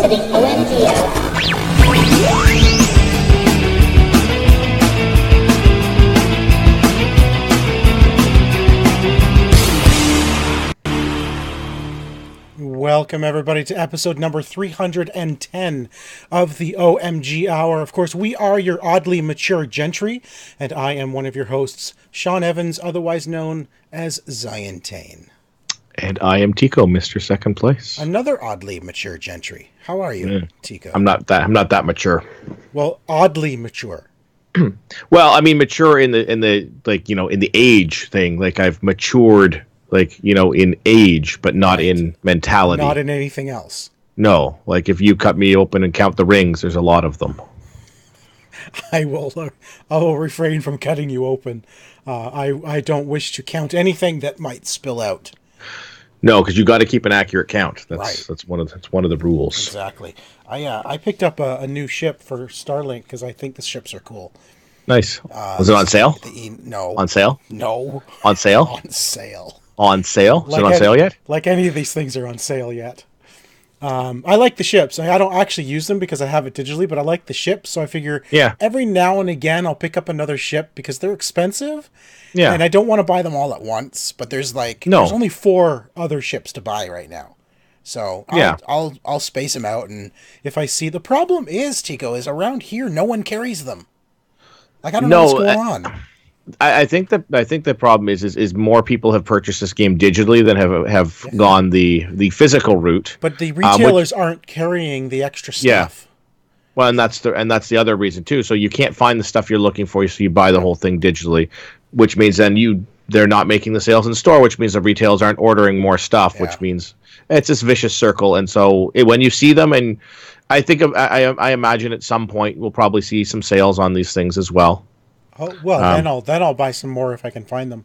to the OMG Hour. Welcome, everybody, to episode number 310 of the OMG Hour. Of course, we are your oddly mature gentry, and I am one of your hosts, Sean Evans, otherwise known as Zion Tane. And I am Tico, Mr. Second Place. Another oddly mature gentry. How are you, Tico? I'm not that mature. Well, oddly mature. Well, I mean mature in the age thing. Like I've matured, in age, but not in mentality. Not in anything else. No, like if you cut me open and count the rings, there's a lot of them. I will refrain from cutting you open. I don't wish to count anything that might spill out. No, because you got to keep an accurate count. Right. That's one of the rules. Exactly. I picked up a new ship for Starlink because I think the ships are cool. Nice. Was it on sale? No. On sale? No. On sale? On sale. On sale? Is it on sale yet? Like any of these things are on sale yet. I like the ships. I don't actually use them because I have it digitally, but I like the ships, so I figure every now and again I'll pick up another ship because they're expensive. Yeah. And I don't want to buy them all at once, but there's only 4 other ships to buy right now. So I'll space them out, and if I see the problem is, Tico, is around here no one carries them. Like I don't know what's going on. I think the problem is more people have purchased this game digitally than have gone the physical route. But the retailers aren't carrying the extra stuff. Yeah. Well, and that's the other reason too. So you can't find the stuff you're looking for, so you buy the whole thing digitally, which means then they're not making the sales in store, which means the retailers aren't ordering more stuff, which means it's this vicious circle. And so when you see them, and I think I imagine at some point we'll probably see some sales on these things as well. Oh, well, then I'll buy some more if I can find them.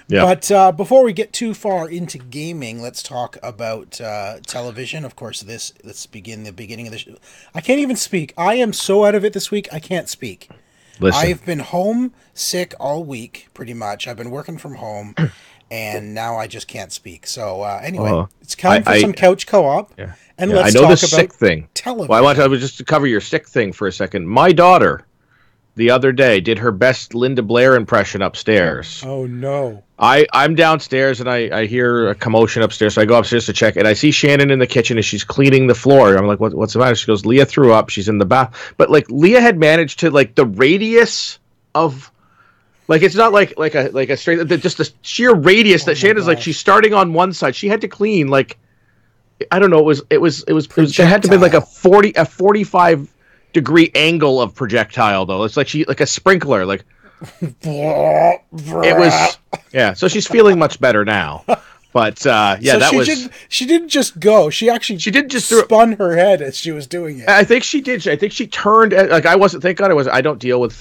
Yeah. But before we get too far into gaming, let's talk about television. Of course, let's begin the beginning of the show. I can't even speak. I am so out of it this week, I can't speak. Listen. I've been home sick all week, pretty much. I've been working from home, and now I just can't speak. So anyway, it's time for some couch co-op. Yeah. And let's I know talk the about sick thing. Television. Well, I want just to cover your sick thing for a second. My daughter, the other day, did her best Linda Blair impression upstairs. Oh, no. I'm downstairs, and I hear a commotion upstairs, so I go upstairs to check, and I see Shannon in the kitchen, and she's cleaning the floor. I'm like, what's the matter? She goes, Leah threw up. She's in the bath. But, Leah had managed to, the radius of... it's not like a straight... Just the sheer radius that Shannon's, she's starting on one side. She had to clean, I don't know, it had to be a 45-degree angle of projectile, though. It's like a sprinkler, it was so she's feeling much better now, but she didn't just go, she didn't just spun her head as she was doing it. I think she did. I think she turned, I don't deal with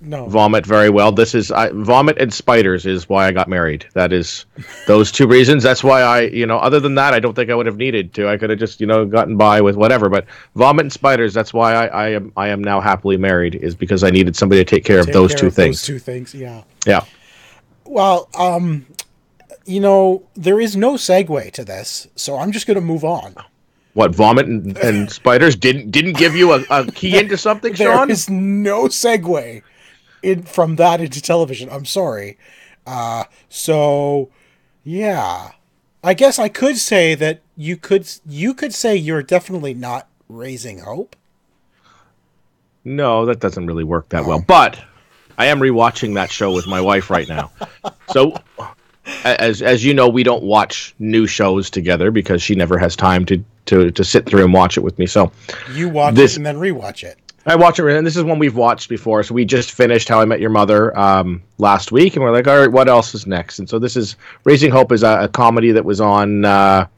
vomit very well. This is vomit and spiders is why I got married. That is those 2 reasons. That's why other than that, I don't think I would have needed to. I could have just gotten by with whatever, but vomit and spiders, that's why I am now happily married, is because I needed somebody to take care of those 2 things. Those 2 things, yeah. Well, there is no segue to this, so I'm just going to move on. What, vomit and spiders didn't give you a key into something, Sean? There is no segue from that into television. I'm sorry. So, yeah. I guess I could say that you could say you're definitely not raising hope. No, that doesn't really work that well. But I am rewatching that show with my wife right now. So... As you know, we don't watch new shows together because she never has time to sit through and watch it with me. So you watch it and then rewatch it. I watch it, and this is one we've watched before. So we just finished How I Met Your Mother last week, and we're like, all right, what else is next? And so this is Raising Hope is a comedy that was on a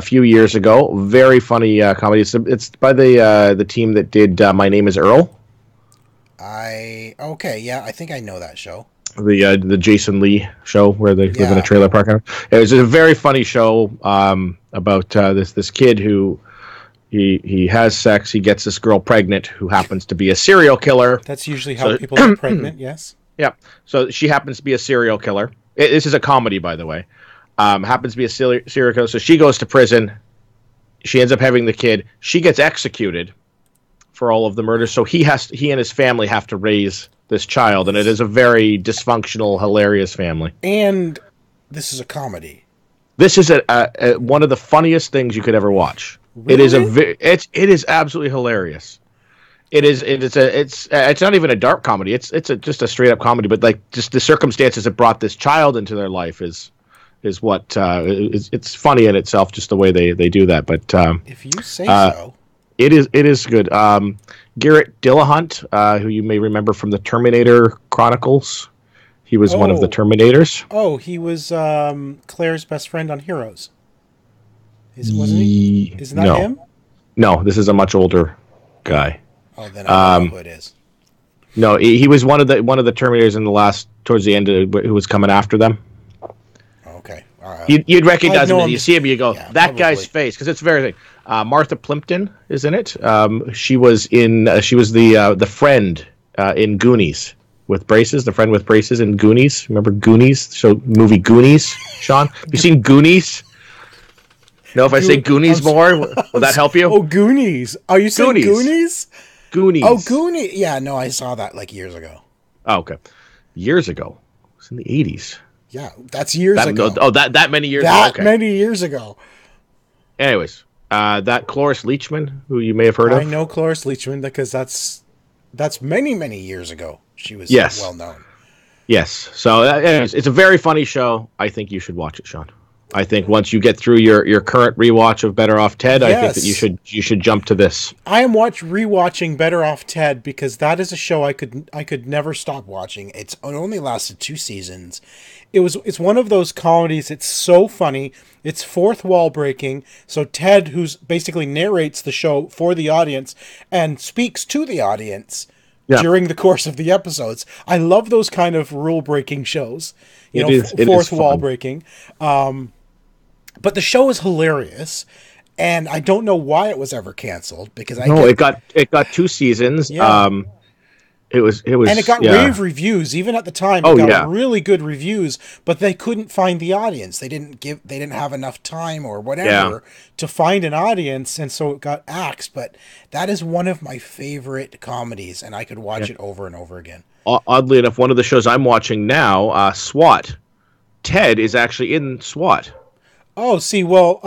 few years ago. Very funny comedy. It's by the team that did My Name Is Earl. I think I know that show. The Jason Lee show where they live in a trailer park. It was a very funny show about this kid who he has sex. He gets this girl pregnant who happens to be a serial killer. That's usually how people get pregnant. Yes. Yeah. So she happens to be a serial killer. This is a comedy, by the way. Happens to be a serial killer. So she goes to prison. She ends up having the kid. She gets executed for all of the murders, so he and his family have to raise this child, and it is a very dysfunctional, hilarious family. And this is a comedy. This is one of the funniest things you could ever watch. Really? It is absolutely hilarious. It's not even a dark comedy. It's just a straight up comedy. But like just the circumstances that brought this child into their life is what it's funny in itself. Just the way they do that. But if you say so, it is good. Garrett Dillahunt, who you may remember from the Terminator Chronicles. He was one of the Terminators. Oh, he was Claire's best friend on Heroes. Wasn't he? Isn't that him? No, this is a much older guy. Oh, then I don't know who it is. No, he was one of the Terminators in the last, towards the end, who was coming after them. Okay. You'd recognize him. You see him, you go, that probably. Guy's face, because it's very thing. Martha Plimpton is in it. She was the friend in Goonies. With braces, the friend with braces in Goonies. Remember Goonies? So movie Goonies, Sean? Have you seen Goonies? No, if I say Goonies more, will that help you? Oh, Goonies. Are you saying Goonies? Goonies. Oh, Goonies. Yeah, no, I saw that like years ago. Oh, okay. Years ago. It was in the 80s. Yeah, that's years ago. Oh, that many years ago. That many years ago. Anyways, that Cloris Leachman, who you may have heard of. I know Cloris Leachman because that's many, many years ago. She was well known. Yes. So anyways, it's a very funny show. I think you should watch it, Sean. I think once you get through your current rewatch of Better Off Ted, I think that you should jump to this. I am rewatching Better Off Ted because that is a show I could never stop watching. It only lasted 2 seasons. It's one of those comedies. It's so funny. It's fourth wall breaking. So Ted, who's basically narrates the show for the audience and speaks to the audience during the course of the episodes. I love those kind of rule breaking shows. Fourth wall breaking. But the show is hilarious, and I don't know why it was ever canceled because it got 2 seasens. Yeah. It was and it got rave reviews even at the time. It got really good reviews, but they couldn't find the audience. They didn't have enough time or whatever to find an audience, and so it got axed. But that is one of my favorite comedies, and I could watch it over and over again. Oddly enough, one of the shows I'm watching now, SWAT. Ted is actually in SWAT. Oh, see, well,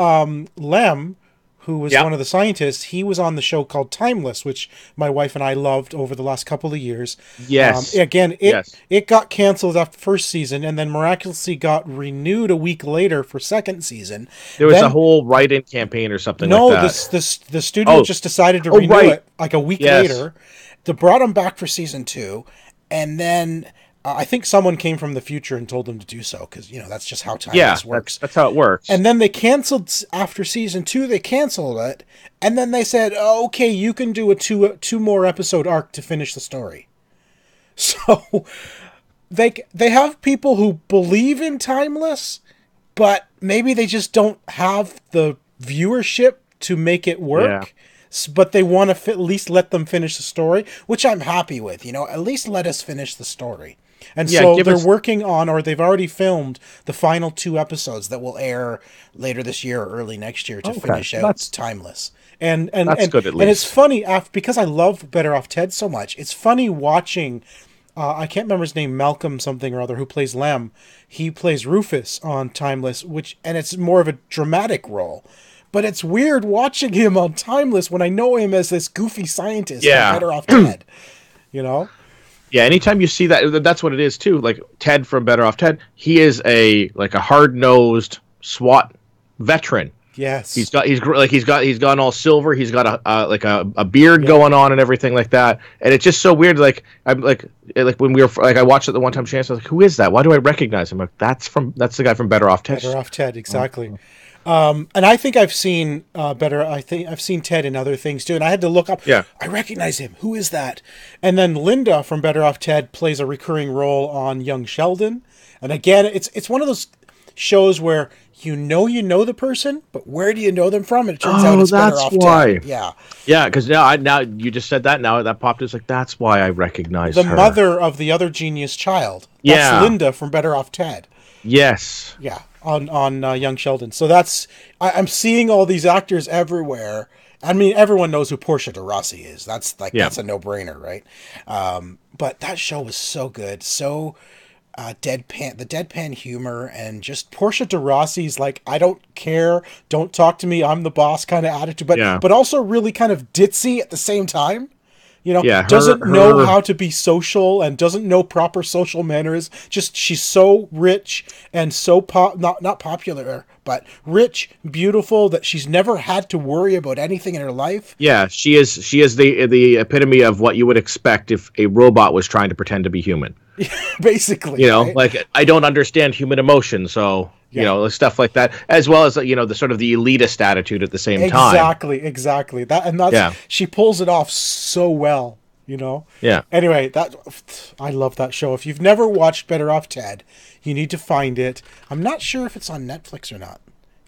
Lem, who was one of the scientists, he was on the show called Timeless, which my wife and I loved over the last couple of years. Yes. It got canceled after first season, and then miraculously got renewed a week later for second season. There was a whole write-in campaign or something like that. No, the studio just decided to renew it like a week later. They brought him back for season 2, and then I think someone came from the future and told them to do so because that's just how Timeless works. That's how it works. And then they canceled after season 2. They canceled it, and then they said, "Oh, okay, you can do a two more episode arc to finish the story." So they have people who believe in Timeless, but maybe they just don't have the viewership to make it work. Yeah. But they want to at least let them finish the story, which I'm happy with. At least let us finish the story. And so they're working on, or they've already filmed the final 2 episodes that will air later this year or early next year to finish out Timeless. And that's good at least. And it's funny because I love Better Off Ted so much. It's funny watching. I can't remember his name, Malcolm something or other, who plays Lem. He plays Rufus on Timeless, and it's more of a dramatic role. But it's weird watching him on Timeless when I know him as this goofy scientist on Better Off Ted. Yeah, anytime you see that, that's what it is too. Like Ted from Better Off Ted, he is a hard-nosed SWAT veteran. Yes, he's gone all silver. He's got a beard going on and everything like that. And it's just so weird. Like I'm like when we were I watched it the one time. Chance, I was like, who is that? Why do I recognize him? Like that's the guy from Better Off Ted. Better Off Ted, exactly. And I think I've seen I've seen Ted in other things too, and I had to look up. Yeah, I recognize him. Who is that? And then Linda from Better Off Ted plays a recurring role on Young Sheldon. And again, it's one of those shows where you know the person, but where do you know them from? And it turns out it's Better Off Ted. Yeah, because now you just said that. Now that popped. It's like that's why I recognize the her. mother of the other genius child. That's Linda from Better Off Ted. Yes. Yeah. on Young Sheldon. So I'm seeing all these actors everywhere. I mean, everyone knows who Portia de Rossi is. That's a no-brainer, right? But that show was so good, so deadpan, the deadpan humor, and just Portia de Rossi's like, I don't care, don't talk to me, I'm the boss kind of attitude, but also really kind of ditzy at the same time. You know, doesn't know how to be social and doesn't know proper social manners. Just she's so rich and so not popular, but rich, beautiful, that she's never had to worry about anything in her life. Yeah, she is the epitome of what you would expect if a robot was trying to pretend to be human. Basically, you know, right? Like, I don't understand human emotion, so you know, stuff like that, as well as, you know, the sort of the elitist attitude at the same time. Exactly. That's she pulls it off so well, you know. Yeah. Anyway, I love that show. If you've never watched Better Off Ted, you need to find it. I'm not sure if it's on Netflix or not.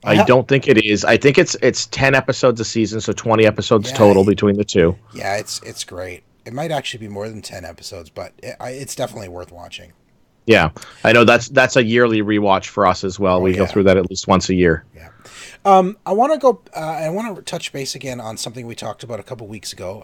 I don't think it is. I think it's 10 episodes a season, so 20 episodes total between the two. Yeah, it's great. It might actually be more than 10 episodes, but it's definitely worth watching. Yeah, I know that's a yearly rewatch for us as well. We go through that at least once a year. Yeah. I want to touch base again on something we talked about a couple weeks ago.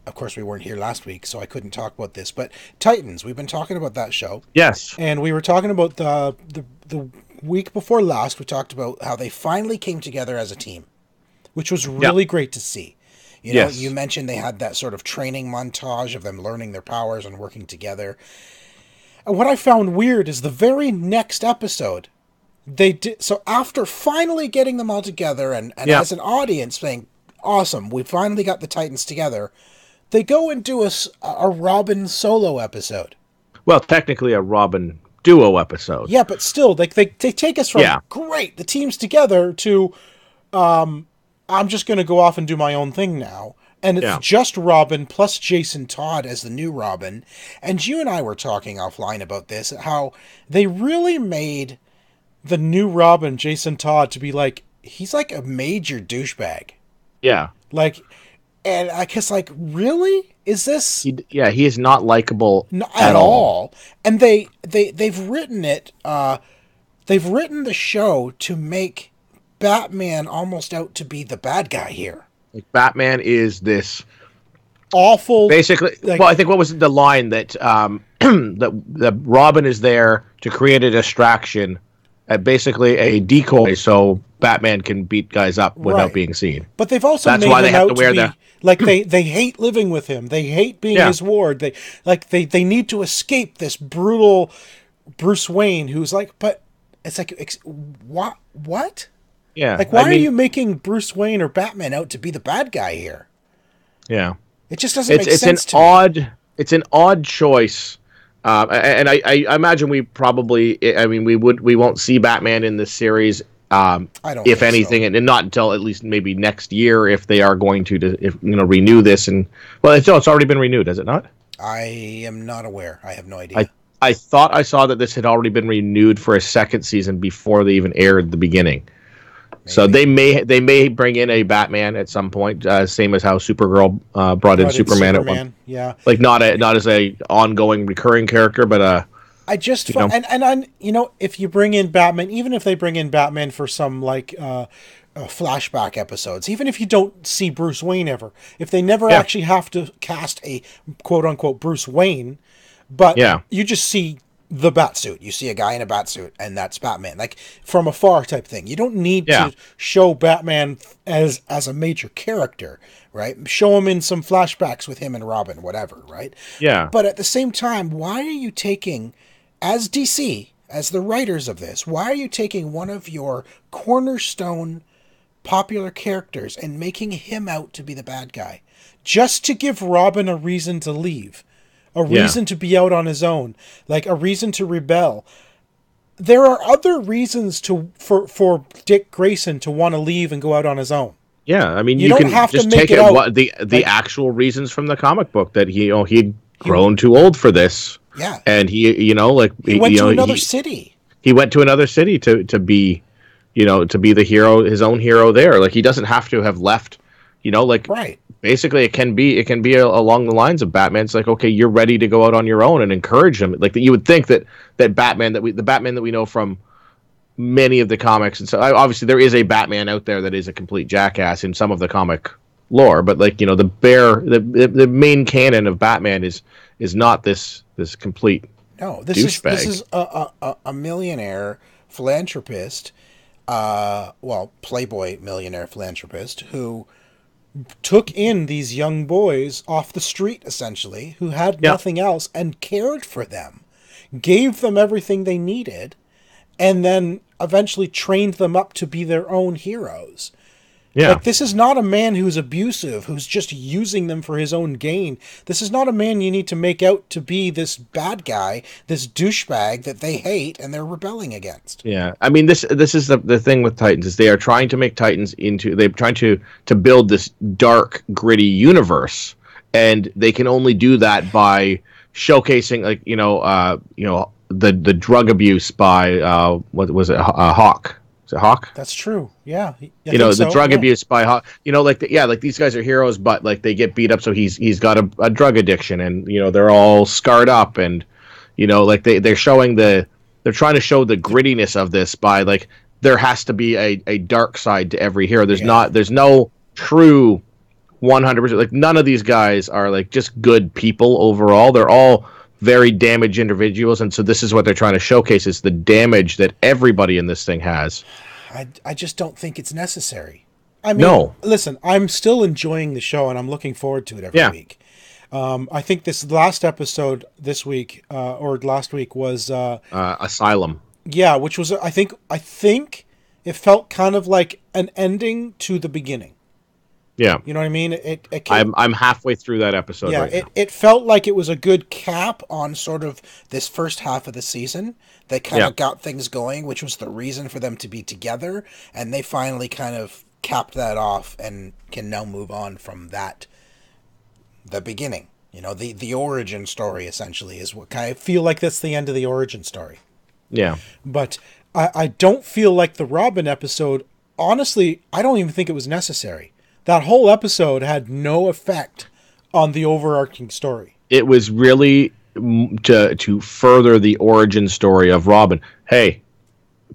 Of course, we weren't here last week, so I couldn't talk about this. But Titans, we've been talking about that show. Yes. And we were talking about the week before last. We talked about how they finally came together as a team, which was really great to see. You know, you mentioned they had that sort of training montage of them learning their powers and working together. And what I found weird is the very next episode, they did so after finally getting them all together and as an audience saying, awesome, we finally got the Titans together, they go and do a Robin solo episode. Well, technically a Robin duo episode. Yeah, but still, they take us from, great, the team's together, to I'm just going to go off and do my own thing now. And it's just Robin plus Jason Todd as the new Robin. And you and I were talking offline about this, how they really made the new Robin, Jason Todd, to be like, he's like a major douchebag. Yeah. Like, and I guess, like, really? Is this... He is not likable at all. And they've written it, they've written the show to make Batman almost out to be the bad guy here. Like, Batman is this awful. Basically, like, well, I think what was the line that that Robin is there to create a distraction, basically a decoy, so Batman can beat guys up without being seen. But they've also made him out to be like they hate living with him. They hate being his ward. They need to escape this brutal Bruce Wayne, who's like, but it's like, what? Yeah. Like, why are you making Bruce Wayne or Batman out to be the bad guy here? Yeah. It just doesn't make sense to me. It's an odd choice. And I imagine we won't see Batman in this series, if anything, and not until at least maybe next year, if they are going to renew this. And well, it's already been renewed, has it not? I am not aware. I have no idea. I thought I saw that this had already been renewed for a second season before they even aired the beginning. Maybe. So they may bring in a Batman at some point, same as how Supergirl brought in Superman at one. Yeah, like not as a ongoing recurring character, but I just and if you bring in Batman, even if they bring in Batman for some like flashback episodes, even if you don't see Bruce Wayne ever, if they never actually have to cast a quote unquote Bruce Wayne, but you just see the Batsuit. You see a guy in a Batsuit, and that's Batman, like from afar type thing. You don't need to show Batman as a major character, right? Show him in some flashbacks with him and Robin, whatever, right? Yeah. But at the same time, why are you taking, as DC, as the writers of this, why are you taking one of your cornerstone popular characters and making him out to be the bad guy? Just to give Robin a reason to leave. A reason to be out on his own, like a reason to rebel. There are other reasons for Dick Grayson to want to leave and go out on his own. Yeah, I mean, you don't can have just to make take it out. The actual reasons from the comic book that he'd grown too old for this. Yeah, and he went to another city. He went to another city to be, to be the hero, his own hero there. Like, he doesn't have to have left. Right. Basically, it can be along the lines of Batman. It's like, okay, you're ready to go out on your own, and encourage him. Like, that you would think that Batman the Batman that we know from many of the comics, and so obviously there is a Batman out there that is a complete jackass in some of the comic lore, but like, the main canon of Batman is not this complete this douchebag. is a millionaire philanthropist, playboy millionaire philanthropist who took in these young boys off the street, essentially, who had nothing else, and cared for them, gave them everything they needed, and then eventually trained them up to be their own heroes. Yeah. Like, this is not a man who's abusive, who's just using them for his own gain. This is not a man you need to make out to be this bad guy, this douchebag that they hate and they're rebelling against. Yeah. I mean, this is the thing with Titans, is they are trying to make Titans they're trying to build this dark, gritty universe, and they can only do that by showcasing, like, the drug abuse by what was it, Hawk. Is it Hawk? That's true. Yeah. The drug abuse by Hawk. Like these guys are heroes, but like they get beat up, so he's got a drug addiction, and they're all scarred up, and like they're showing they're trying to show the grittiness of this by, like, there has to be a dark side to every hero. There's no true 100%. Like, none of these guys are like just good people overall. They're all very damaged individuals, and so this is what they're trying to showcase, is the damage that everybody in this thing has. I just don't think it's necessary. I mean, no. Listen, I'm still enjoying the show, and I'm looking forward to it every week. I think this last episode this week, or last week, was Asylum. Yeah, which was, I think it felt kind of like an ending to the beginning. Yeah, you know what I mean. I'm halfway through that episode. Yeah, right now. It felt like it was a good cap on sort of this first half of the season. They kind of got things going, which was the reason for them to be together, and they finally kind of capped that off and can now move on from that. The beginning, the origin story essentially is what I feel like. That's the end of the origin story. Yeah, but I don't feel like the Robin episode. Honestly, I don't even think it was necessary. That whole episode had no effect on the overarching story. It was really to further the origin story of Robin. Hey,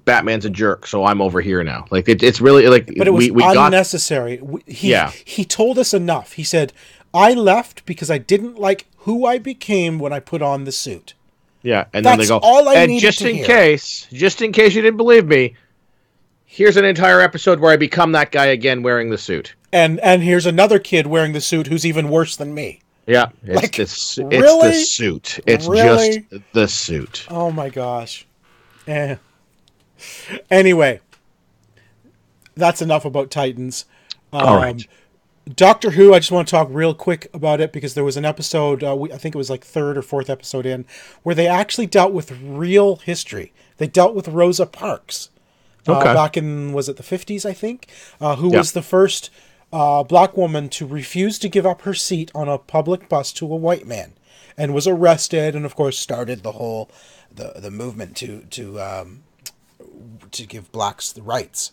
Batman's a jerk, so I'm over here now. Like, it's really like, but it was unnecessary. He told us enough. He said, "I left because I didn't like who I became when I put on the suit." Yeah, and then they go, all I and needed just to in hear. case you didn't believe me, here's an entire episode where I become that guy again wearing the suit. And here's another kid wearing the suit who's even worse than me. Yeah, it's the suit. It's just the suit. Oh my gosh. Anyway, that's enough about Titans. All right. Doctor Who, I just want to talk real quick about it because there was an episode, I think it was like third or fourth episode in, where they actually dealt with real history. They dealt with Rosa Parks. Back in, was it the 50s, I think? Who was the first black woman to refuse to give up her seat on a public bus to a white man, and was arrested, and of course started the whole the movement to give blacks the rights.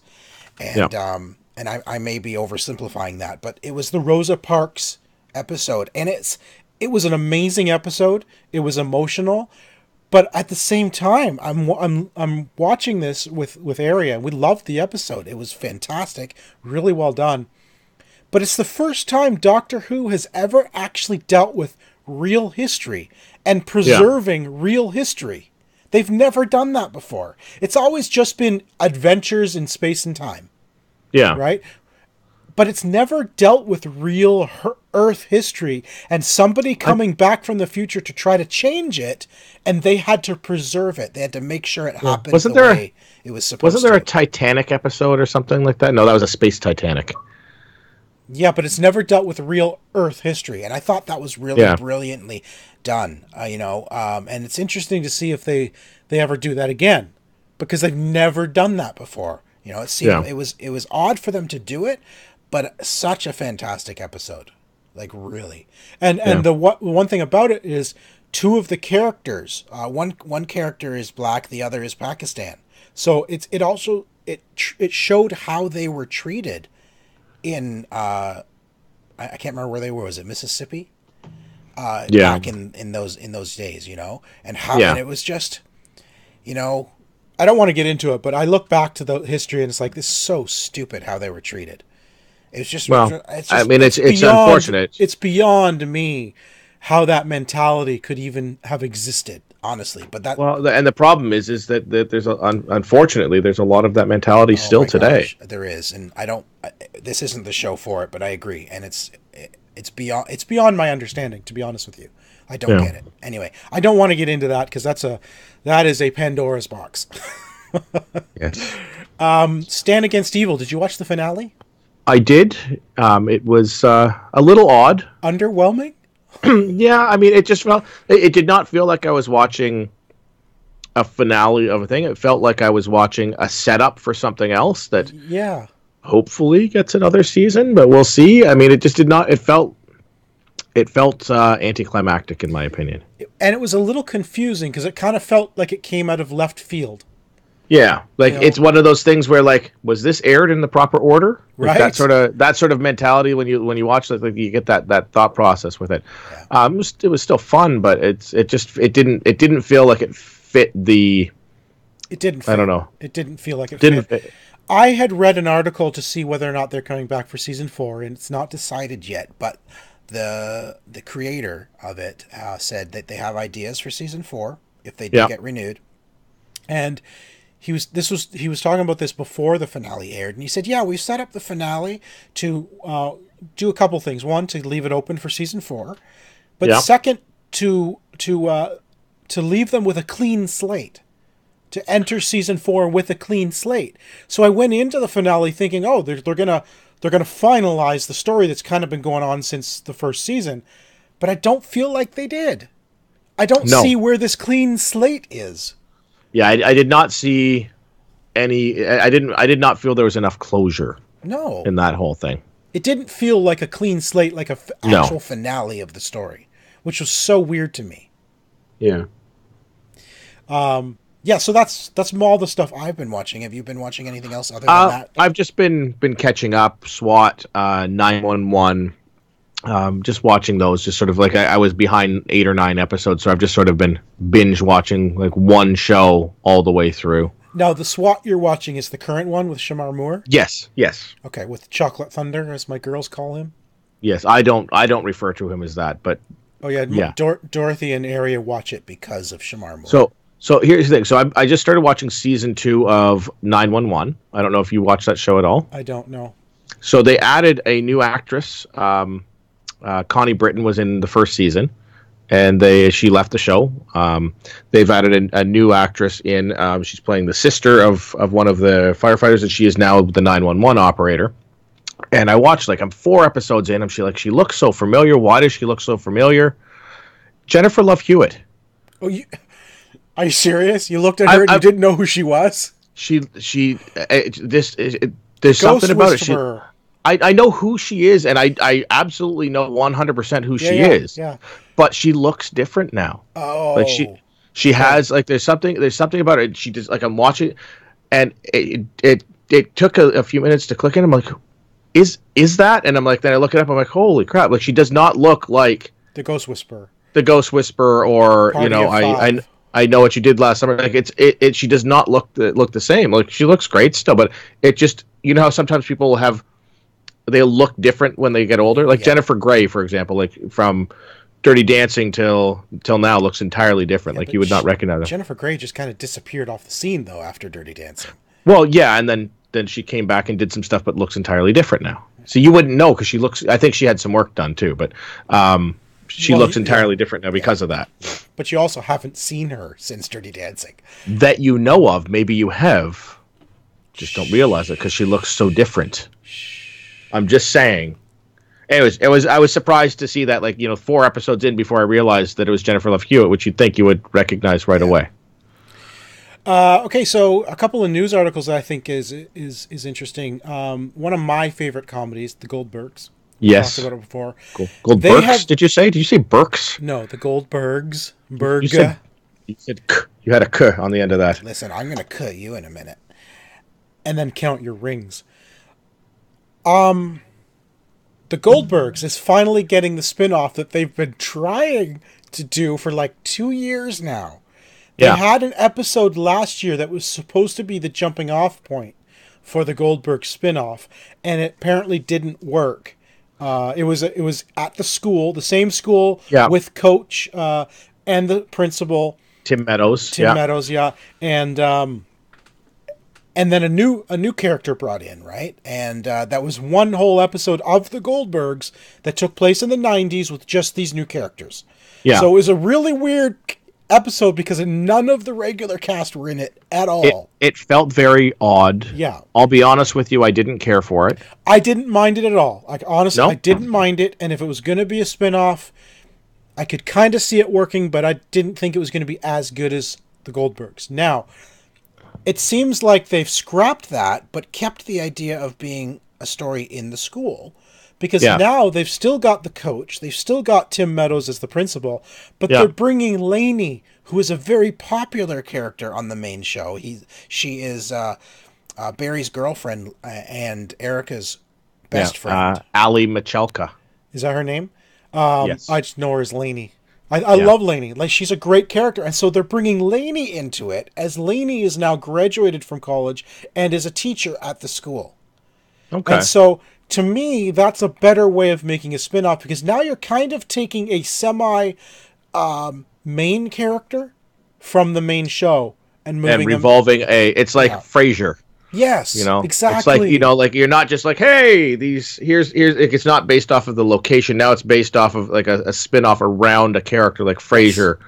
And and I may be oversimplifying that, but it was the Rosa Parks episode, and it was an amazing episode. It was emotional. But at the same time, I'm watching this with Aria. We loved the episode. It was fantastic, really well done. But it's the first time Doctor Who has ever actually dealt with real history and preserving real history. They've never done that before. It's always just been adventures in space and time. Yeah. Right? But it's never dealt with real Earth history and somebody coming back from the future to try to change it, and they had to preserve it. They had to make sure it happened way it was supposed to. Wasn't there a Titanic episode or something like that? No, that was a Space Titanic. Yeah, but it's never dealt with real Earth history, and I thought that was really brilliantly done. And it's interesting to see if they ever do that again, because they've never done that before. It seemed it was odd for them to do it, but such a fantastic episode, like really. And the one thing about it is two of the characters. One character is black, the other is Pakistan. So it showed how they were treated in I can't remember where they were. Was it Mississippi? Back in those days, and how and it was just, I don't want to get into it, but I look back to the history and it's like, this is so stupid how they were treated. It's just, I mean, it's beyond, unfortunate. it's beyond me how that mentality could even have existed, honestly. But that, and the problem is that there's unfortunately there's a lot of that mentality still today. Gosh, there is, and this isn't the show for it, but I agree, and it's beyond my understanding, to be honest with you. I don't get it. Anyway, I don't want to get into that because that is a Pandora's box. Yes. Stand Against Evil. Did you watch the finale? I did. It was a little odd. Underwhelming? Yeah, I mean, it just felt. It did not feel like I was watching a finale of a thing. It felt like I was watching a setup for something else that. Yeah. Hopefully gets another season, but we'll see. I mean, it just did not. It felt anticlimactic in my opinion. And it was a little confusing because it kind of felt like it came out of left field. Yeah, like it's one of those things where like, was this aired in the proper order? Like right. That sort of mentality when you watch it, like you get that thought process with it. Yeah. It was still fun, but it didn't feel like it fit the. It didn't. Fit. I don't know. It didn't feel like it didn't fit. I had read an article to see whether or not they're coming back for season 4, and it's not decided yet. But the creator of it said that they have ideas for season 4 if they do get renewed, and. He was talking about this before the finale aired, and he said, "Yeah, we set up the finale to do a couple things. One, to leave it open for season 4, but second, to leave them with a clean slate, to enter season 4 with a clean slate." So I went into the finale thinking, "Oh, they're gonna finalize the story that's kind of been going on since the first season," but I don't feel like they did. I don't see where this clean slate is. Yeah, I did not see any. I did not feel there was enough closure. No, in that whole thing, it didn't feel like a clean slate, like actual finale of the story, which was so weird to me. Yeah. Yeah. So that's all the stuff I've been watching. Have you been watching anything else other than that? I've just been catching up. SWAT, 911. Just watching those, just sort of like I was behind 8 or 9 episodes, so I've just sort of been binge watching like one show all the way through. Now, the SWAT you're watching is the current one with Shamar Moore? Yes. Okay, with Chocolate Thunder, as my girls call him? Yes, I don't refer to him as that, but... Oh, yeah. Dorothy and Aria watch it because of Shamar Moore. So here's the thing. So I just started watching season 2 of 911. I don't know if you watched that show at all. I don't know. So they added a new actress. Connie Britton was in the first season, and she left the show. They've added a new actress in. She's playing the sister of one of the firefighters, and she is now the 911 operator. And I watched, I'm 4 episodes in, and she looks so familiar. Why does she look so familiar? Jennifer Love Hewitt. Oh, are you serious? You looked at her and you didn't know who she was? There's something about it. I know who she is, and I absolutely know 100% who she is. Yeah. But she looks different now. Oh. She has there's something about it. She just I'm watching, and it took a few minutes to click in. I'm like, is that? And I'm like, then I look it up. I'm like, holy crap! Like, she does not look like the Ghost Whisperer. Or I know what you did last summer. Like she does not look the same. Like, she looks great still, but it just, how sometimes people they look different when they get older. Like Jennifer Grey, for example, like from Dirty Dancing till now, looks entirely different. Like, you would not recognize her. Jennifer Grey just kind of disappeared off the scene though after Dirty Dancing. Well, yeah, and then she came back and did some stuff, but looks entirely different now. So you wouldn't know because she looks. I think she had some work done too, but she looks entirely different now because of that. But you also haven't seen her since Dirty Dancing. That you know of. Maybe you have. Just don't realize it because she looks so different. I'm just saying. Anyways, I was surprised to see that 4 episodes in before I realized that it was Jennifer Love Hewitt, which you'd think you would recognize right away. Okay, so a couple of news articles that I think is interesting. One of my favorite comedies, The Goldbergs. Yes. Talked about it before. Goldbergs, did you say? Did you say Burks? No, The Goldbergs. You said k. You had a k on the end of that. Listen, I'm going to cut you in a minute. And then count your rings. The Goldbergs is finally getting the spin-off that they've been trying to do for 2 years now. They had an episode last year that was supposed to be the jumping off point for the Goldberg spinoff, and it apparently didn't work. It was at the school, the same school, with Coach and the principal, Tim Meadows. And then a new character brought in, right? And that was one whole episode of the Goldbergs that took place in the 90s with just these new characters. Yeah. So it was a really weird episode because none of the regular cast were in it at all. It felt very odd. Yeah. I'll be honest with you, I didn't care for it. I didn't mind it at all. Like, honestly, I didn't mind it. And if it was going to be a spinoff, I could kind of see it working, but I didn't think it was going to be as good as the Goldbergs. Now, it seems like they've scrapped that, but kept the idea of being a story in the school. Because now they've still got the coach, they've still got Tim Meadows as the principal, but they're bringing Lainey, who is a very popular character on the main show. She is Barry's girlfriend and Erica's best friend. Ali Michalka. Is that her name? Yes. I just know her as Lainey. I love Lainey. Like, she's a great character. And so they're bringing Lainey into it, as Lainey is now graduated from college and is a teacher at the school. Okay. And so, to me, that's a better way of making a spinoff, because now you're kind of taking a main character from the main show and moving and revolving it's like Frasier. Yes, exactly. It's like, like, you're not just like, hey, here's it's not based off of the location. Now it's based off of like a spin-off around a character like Frasier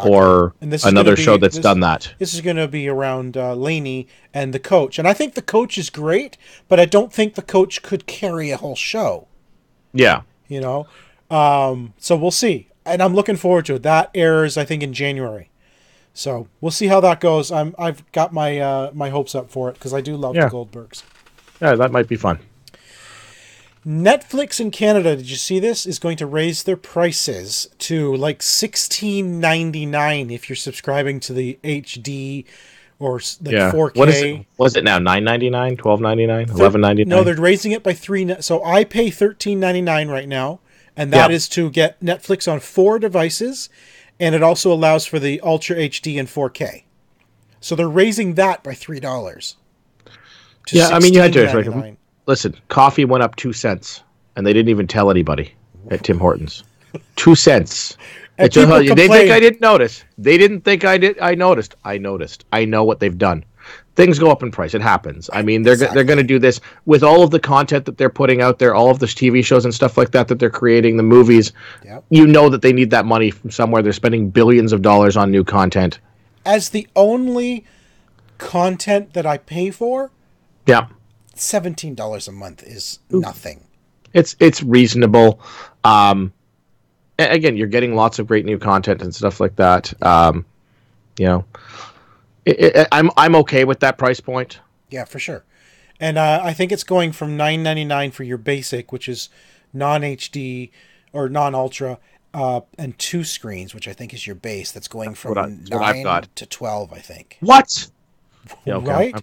or another show that's done that. This is going to be around Lainey and the coach. And I think the coach is great, but I don't think the coach could carry a whole show. Yeah. So we'll see. And I'm looking forward to it. That airs, I think, in January. So we'll see how that goes. I've got my my hopes up for it because I do love the Goldbergs. Yeah, that might be fun. Netflix in Canada, did you see this? Is going to raise their prices to like $16.99 if you're subscribing to the HD or like 4K. What is it? Was it now $9.99, $12.99, $11.99? No, they're raising it by $3. So I pay $13.99 right now, and that is to get Netflix on 4 devices. And it also allows for the Ultra HD and 4K. So they're raising that by $3. Yeah, I mean, you had to. Listen, coffee went up 2 cents, and they didn't even tell anybody at Tim Hortons. 2 cents. They think I didn't notice. They didn't think I did. I noticed. I know what they've done. Things go up in price. It happens. I mean, they're going to do this with all of the content that they're putting out there, all of the TV shows and stuff like that they're creating, the movies. Yep. You know that they need that money from somewhere. They're spending billions of dollars on new content. As the only content that I pay for, $17 a month is nothing. It's reasonable. Again, you're getting lots of great new content and stuff like that. I'm okay with that price point. Yeah, for sure. And I think it's going from $9.99 for your basic, which is non-HD or non-ultra, and 2 screens, which I think is your base. That's going from 9 to 12, I think. What? Yeah, okay. Right?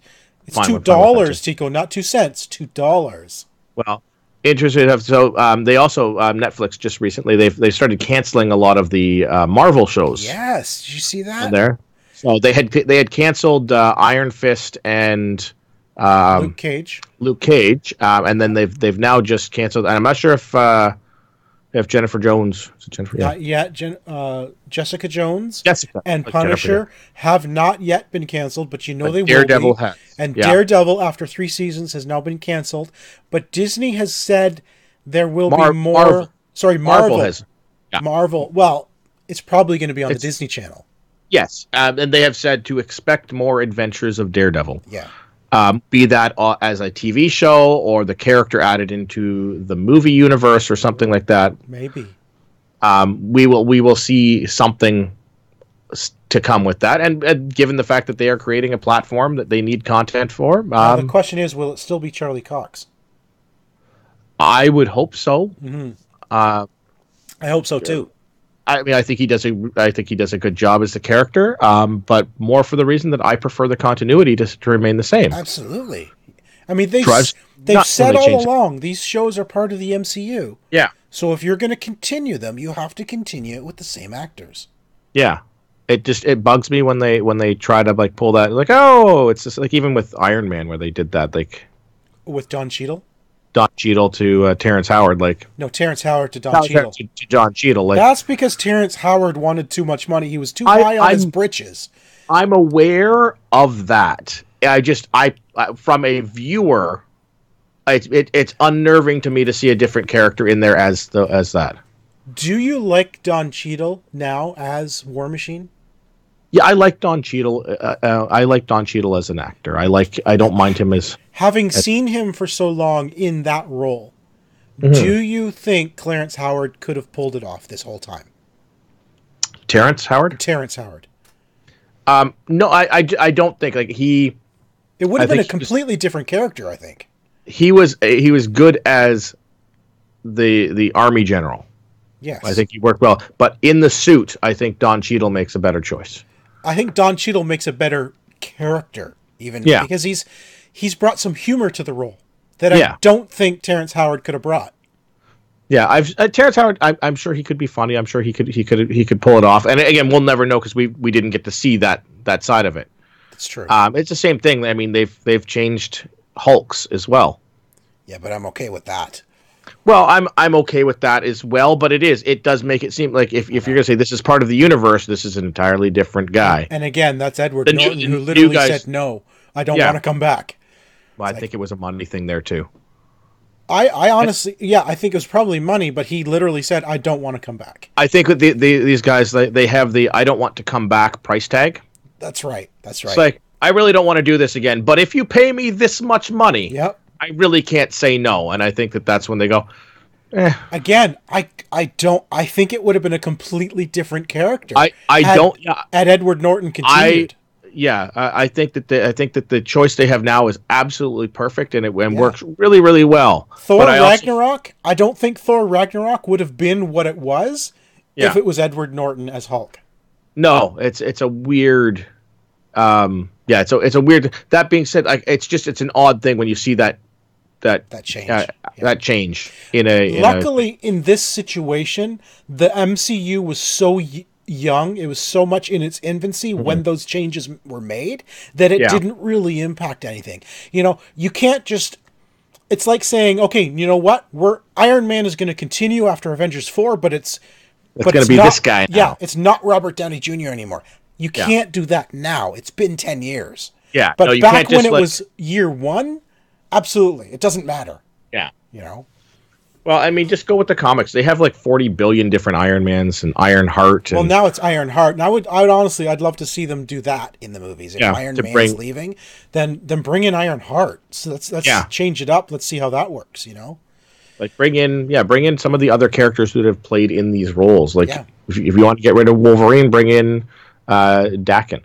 It's $2, Tico, not 2 cents. $2. Well, interesting enough. So they also Netflix just recently they started canceling a lot of the Marvel shows. Yes, did you see that? There. So they had canceled Iron Fist and Luke Cage. And then they've now just canceled. And I'm not sure if Jennifer Jones. Is it Jennifer? Not yet. Jessica Jones. And Punisher have not yet been canceled, but they will be. Daredevil has. And Daredevil, after 3 seasons, has now been canceled. But Disney has said there will be more. Marvel. Sorry, Marvel has. Yeah. Marvel. Well, it's probably going to be on the Disney Channel. Yes, and they have said to expect more adventures of Daredevil. Yeah. Be that as a TV show or the character added into the movie universe or something like that. Maybe. We will see something to come with that, and given the fact that they are creating a platform that they need content for. The question is, will it still be Charlie Cox? I would hope so. Mm-hmm. I hope so too. I mean, I think he does a good job as the character, but more for the reason that I prefer the continuity to remain the same. Absolutely. I mean, they've said all along these shows are part of the MCU. Yeah. So if you're going to continue them, you have to continue it with the same actors. Yeah. It bugs me when they try to like pull that, like, oh, it's just like even with Iron Man where they did that, like with Don Cheadle. Don Cheadle to Terrence Howard, like no, Terrence Howard to Don Cheadle. To Don Cheadle, like that's because Terrence Howard wanted too much money. He was too high on his britches. I'm aware of that. I from a viewer, it's unnerving to me to see a different character in there as that. Do you like Don Cheadle now as War Machine? Yeah, I like Don Cheadle. I like Don Cheadle as an actor. I don't mind him as seen him for so long in that role. Mm-hmm. Do you think Clarence Howard could have pulled it off this whole time? Terrence Howard. No, I don't think like he. It would have been a completely different character. I think he was good as the army general. Yes, I think he worked well, but in the suit, I think Don Cheadle makes a better choice. I think Don Cheadle makes a better character, because he's brought some humor to the role that I don't think Terrence Howard could have brought. Yeah, Terrence Howard. I'm sure he could be funny. I'm sure he could pull it off. And again, we'll never know because we didn't get to see that side of it. That's true. It's the same thing. I mean, they've changed Hulks as well. Yeah, but I'm okay with that. Well, I'm okay with that as well, but it does make it seem like if you're gonna say this is part of the universe, this is an entirely different guy. And again, that's Edward Norton who literally said, "No, I don't want to come back." Well, I think it was a money thing there too. I honestly, I think it was probably money, but he literally said, "I don't want to come back." I think that these guys they have the "I don't want to come back" price tag. That's right. It's like, I really don't want to do this again, but if you pay me this much money, yep, I really can't say no. And I think that's when they go, Again, I think it would have been a completely different character. Had Edward Norton continued. I think that the choice they have now is absolutely perfect and works really, really well. Thor Ragnarok, I don't think Thor Ragnarok would have been what it was if it was Edward Norton as Hulk. No, it's a weird it's a weird. That being said, it's an odd thing when you see that change. That change in this situation, the MCU was so young, it was so much in its infancy when those changes were made that it didn't really impact anything. You can't just, it's like saying, okay, you know what, Iron Man is going to continue after Avengers 4, but it's going to be this guy now. Yeah, it's not Robert Downey Jr. anymore. You can't do that now. It's been 10 years. Yeah, but back when it was year one, absolutely, it doesn't matter. Yeah, Well, I mean, just go with the comics. They have like 40 billion different Iron Mans and Iron Heart. Well, now it's Iron Heart, and I would honestly, I'd love to see them do that in the movies. If Iron Man's leaving, then bring in Iron Heart. So let's change it up. Let's see how that works. Like bring in some of the other characters that have played in these roles. Like if you want to get rid of Wolverine, bring in Daken.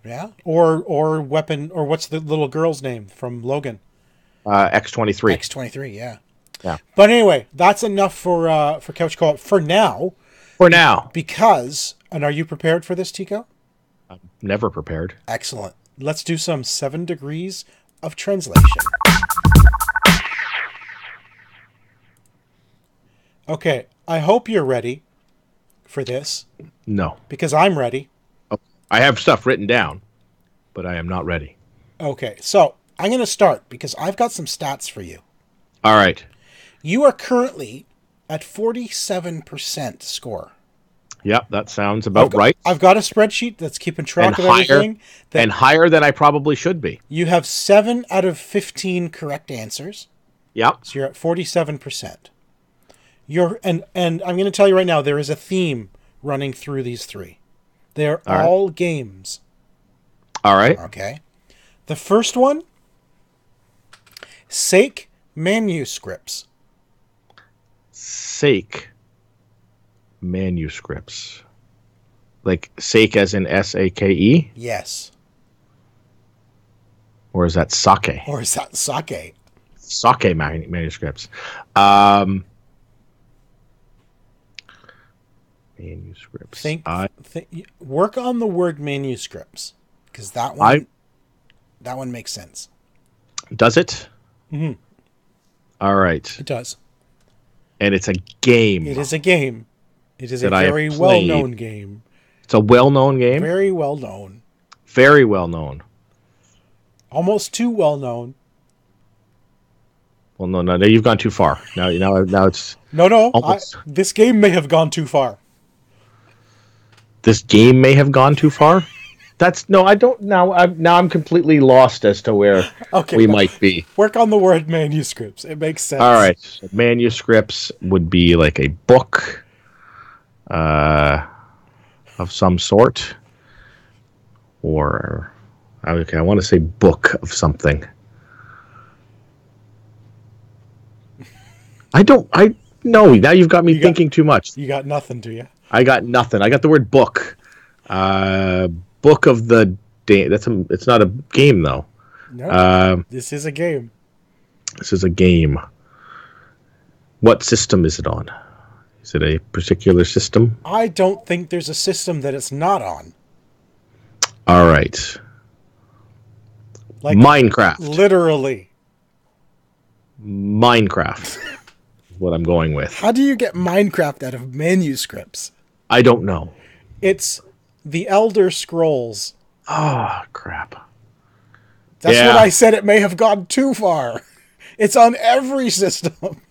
Yeah, or Weapon, or what's the little girl's name from Logan? X-23. X-23, yeah. Yeah. But anyway, that's enough for Couch Co-op for now. Because, and are you prepared for this, Tico? I'm never prepared. Excellent. Let's do some 7 degrees of translation. Okay, I hope you're ready for this. No. Because I'm ready. I have stuff written down, but I am not ready. Okay, so I'm going to start because I've got some stats for you. All right. You are currently at 47% score. Yep, that sounds about right. I've got a spreadsheet that's keeping track of everything. And higher than I probably should be. You have 7 out of 15 correct answers. Yep. So you're at 47%. And I'm going to tell you right now, there is a theme running through these 3. They're all games. All right. Okay. The first one, Sake manuscripts. Sake manuscripts. Like Sake as in S-A-K-E? Yes. Or is that sake? Sake manuscripts. Manuscripts. Work on the word manuscripts, because that one makes sense. Does it? Mm-hmm. All right. It does. And it's a game. It is a game. It is a very well-known game. It's a well-known game. Very well known. Very well known. Almost too well known. Well, no, you've gone too far. Now it's No. almost. This game may have gone too far. This game may have gone too far. I don't now. I'm completely lost as to where we might be. Work on the word manuscripts. It makes sense. All right, so manuscripts would be like a book, of some sort, or okay, I want to say book of something. No. Now you've got me thinking too much. You got nothing, do you? I got nothing. I got the word book. Book of the day. It's not a game though. No, this is a game. This is a game. What system is it on? Is it a particular system? I don't think there's a system that it's not on. All right. Like Minecraft. Literally. Minecraft. What I'm going with. How do you get Minecraft out of manuscripts? I don't know. It's the Elder Scrolls. Oh, crap. That's what I said. It may have gone too far. It's on every system.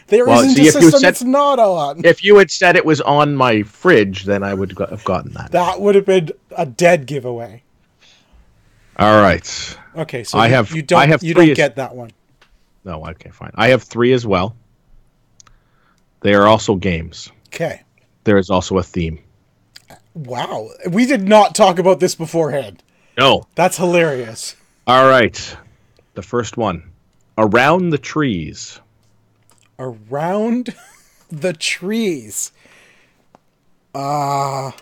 There isn't a system it's not on. If you had said it was on my fridge, then I would have gotten that. That would have been a dead giveaway. All right. Okay, so you don't get that one. No, okay, fine. I have 3 as well. They are also games. Okay. There is also a theme. Wow. We did not talk about this beforehand. No. That's hilarious. All right. The first one. Around the trees. Around the trees. Really?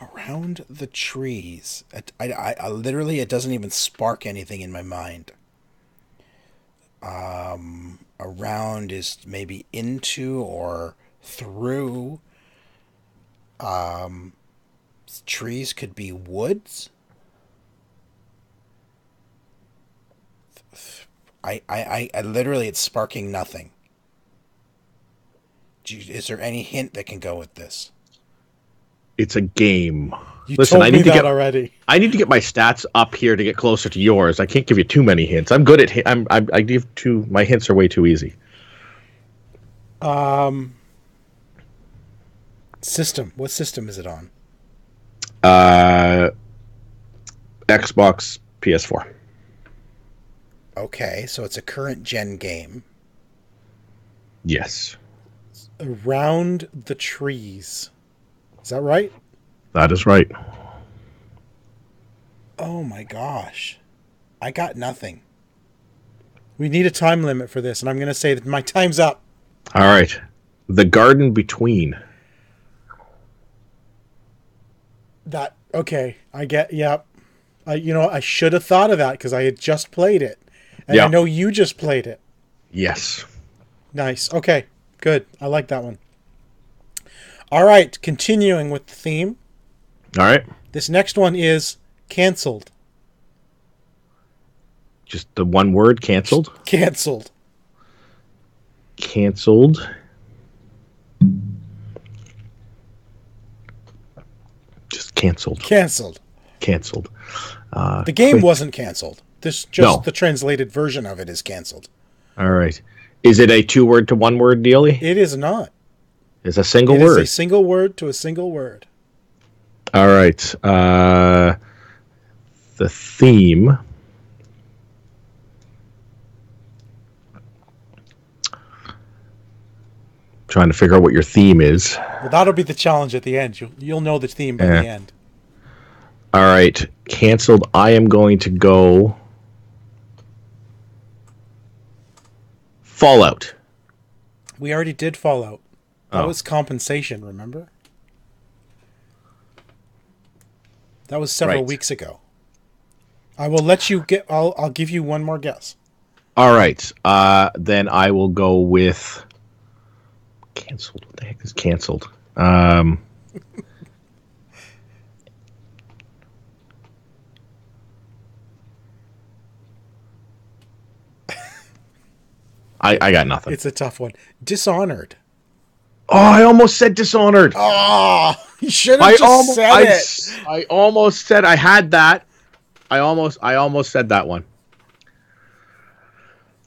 Around the trees. I literally, it doesn't even spark anything in my mind. Around is maybe into or through. Trees could be woods. I literally, it's sparking nothing. Is there any hint that can go with this? It's a game. Listen, I need to get already. I need to get my stats up here to get closer to yours. I can't give you too many hints. I'm good at. I give too. My hints are way too easy. System. What system is it on? Xbox, PS4. Okay, so it's a current gen game. Yes. Around the trees. Is that right? That is right. Oh my gosh. I got nothing. We need a time limit for this, and I'm going to say that my time's up. All right. The Garden Between. Okay. Yep. I should have thought of that because I had just played it. And I know you just played it. Yes. Nice. Okay. Good. I like that one. All right. Continuing with the theme. All right. This next one is canceled. Just the one word, canceled? Canceled. Canceled. Just canceled. Canceled. Canceled. The game wasn't canceled. The translated version of it is canceled. All right. Is it a 2-word to 1-word dealie? It is not. It's a single word. It is a single word to a single word. All right. The theme. Trying to figure out what your theme is. Well, that'll be the challenge at the end. You'll know the theme by the end. All right. Canceled. I am going to go Fallout. We already did Fallout. That was compensation, remember? That was several weeks ago. I will let you get... I'll give you one more guess. All right. Then I will go with... Canceled. What the heck is canceled? I got nothing. It's a tough one. Dishonored. Oh, I almost said Dishonored. Oh, you should have just said it. I almost said I had that. I almost said that one.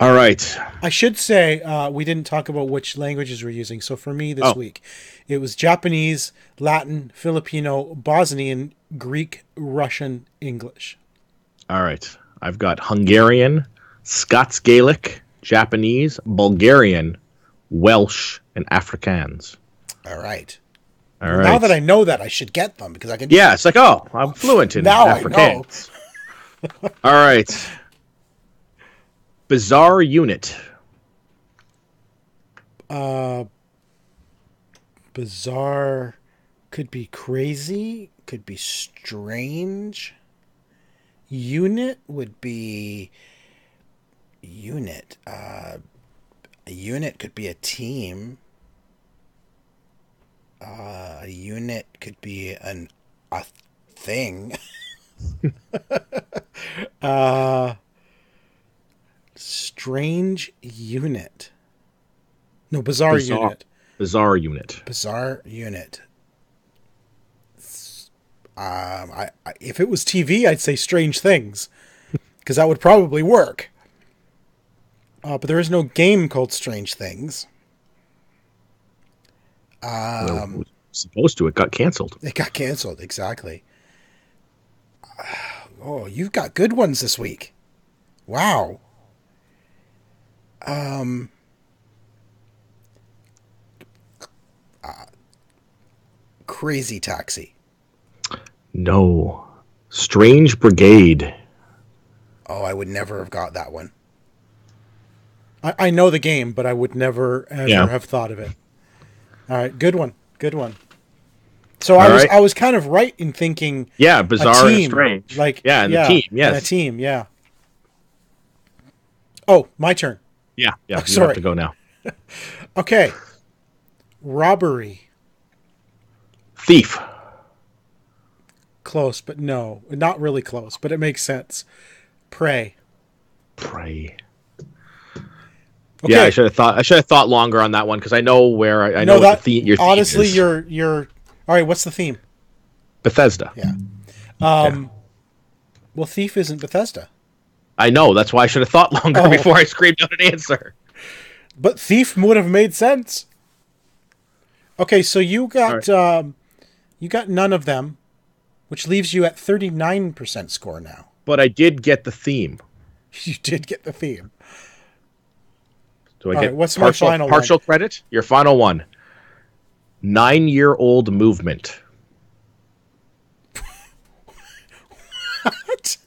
All right. I should say we didn't talk about which languages we're using. So for me this week, it was Japanese, Latin, Filipino, Bosnian, Greek, Russian, English. All right. I've got Hungarian, Scots Gaelic, Japanese, Bulgarian, Welsh, and Afrikaans. All right. All right. Now that I know that, I should get them because I can. Yeah, it's like, oh, I'm fluent in Afrikaans. All right. Bizarre unit. Bizarre could be crazy, could be strange. Unit would be unit. A unit could be a team. A unit could be a thing. Strange unit. No, bizarre unit. Bizarre unit. Bizarre unit. If it was TV, I'd say Strange Things, because that would probably work. But there is no game called Strange Things. Well, it was supposed to. It got canceled. It got canceled, exactly. Oh, you've got good ones this week. Wow. Crazy Taxi. No. Strange Brigade. Oh, I would never have got that one. I know the game, but I would never ever have thought of it. All right, good one. Good one. So I was kind of right in thinking bizarre and strange. Like the team, yes. And a team, yeah. Oh, my turn. Yeah, you sorry. have to go now. Okay. Robbery. Thief. Close, but no. Not really close, but it makes sense. Prey. Okay. Yeah, I should have thought longer on that one because I know where I know what the theme. Honestly, theme is. you're all right. What's the theme? Bethesda. Yeah. Well, Thief isn't Bethesda. I know. That's why I should have thought longer before I screamed out an answer. But Thief would have made sense. Okay, so you got none of them, which leaves you at 39% score now. But I did get the theme. You did get the theme. Do I get what's my final partial credit? Your final one. 9-year-old movement. What?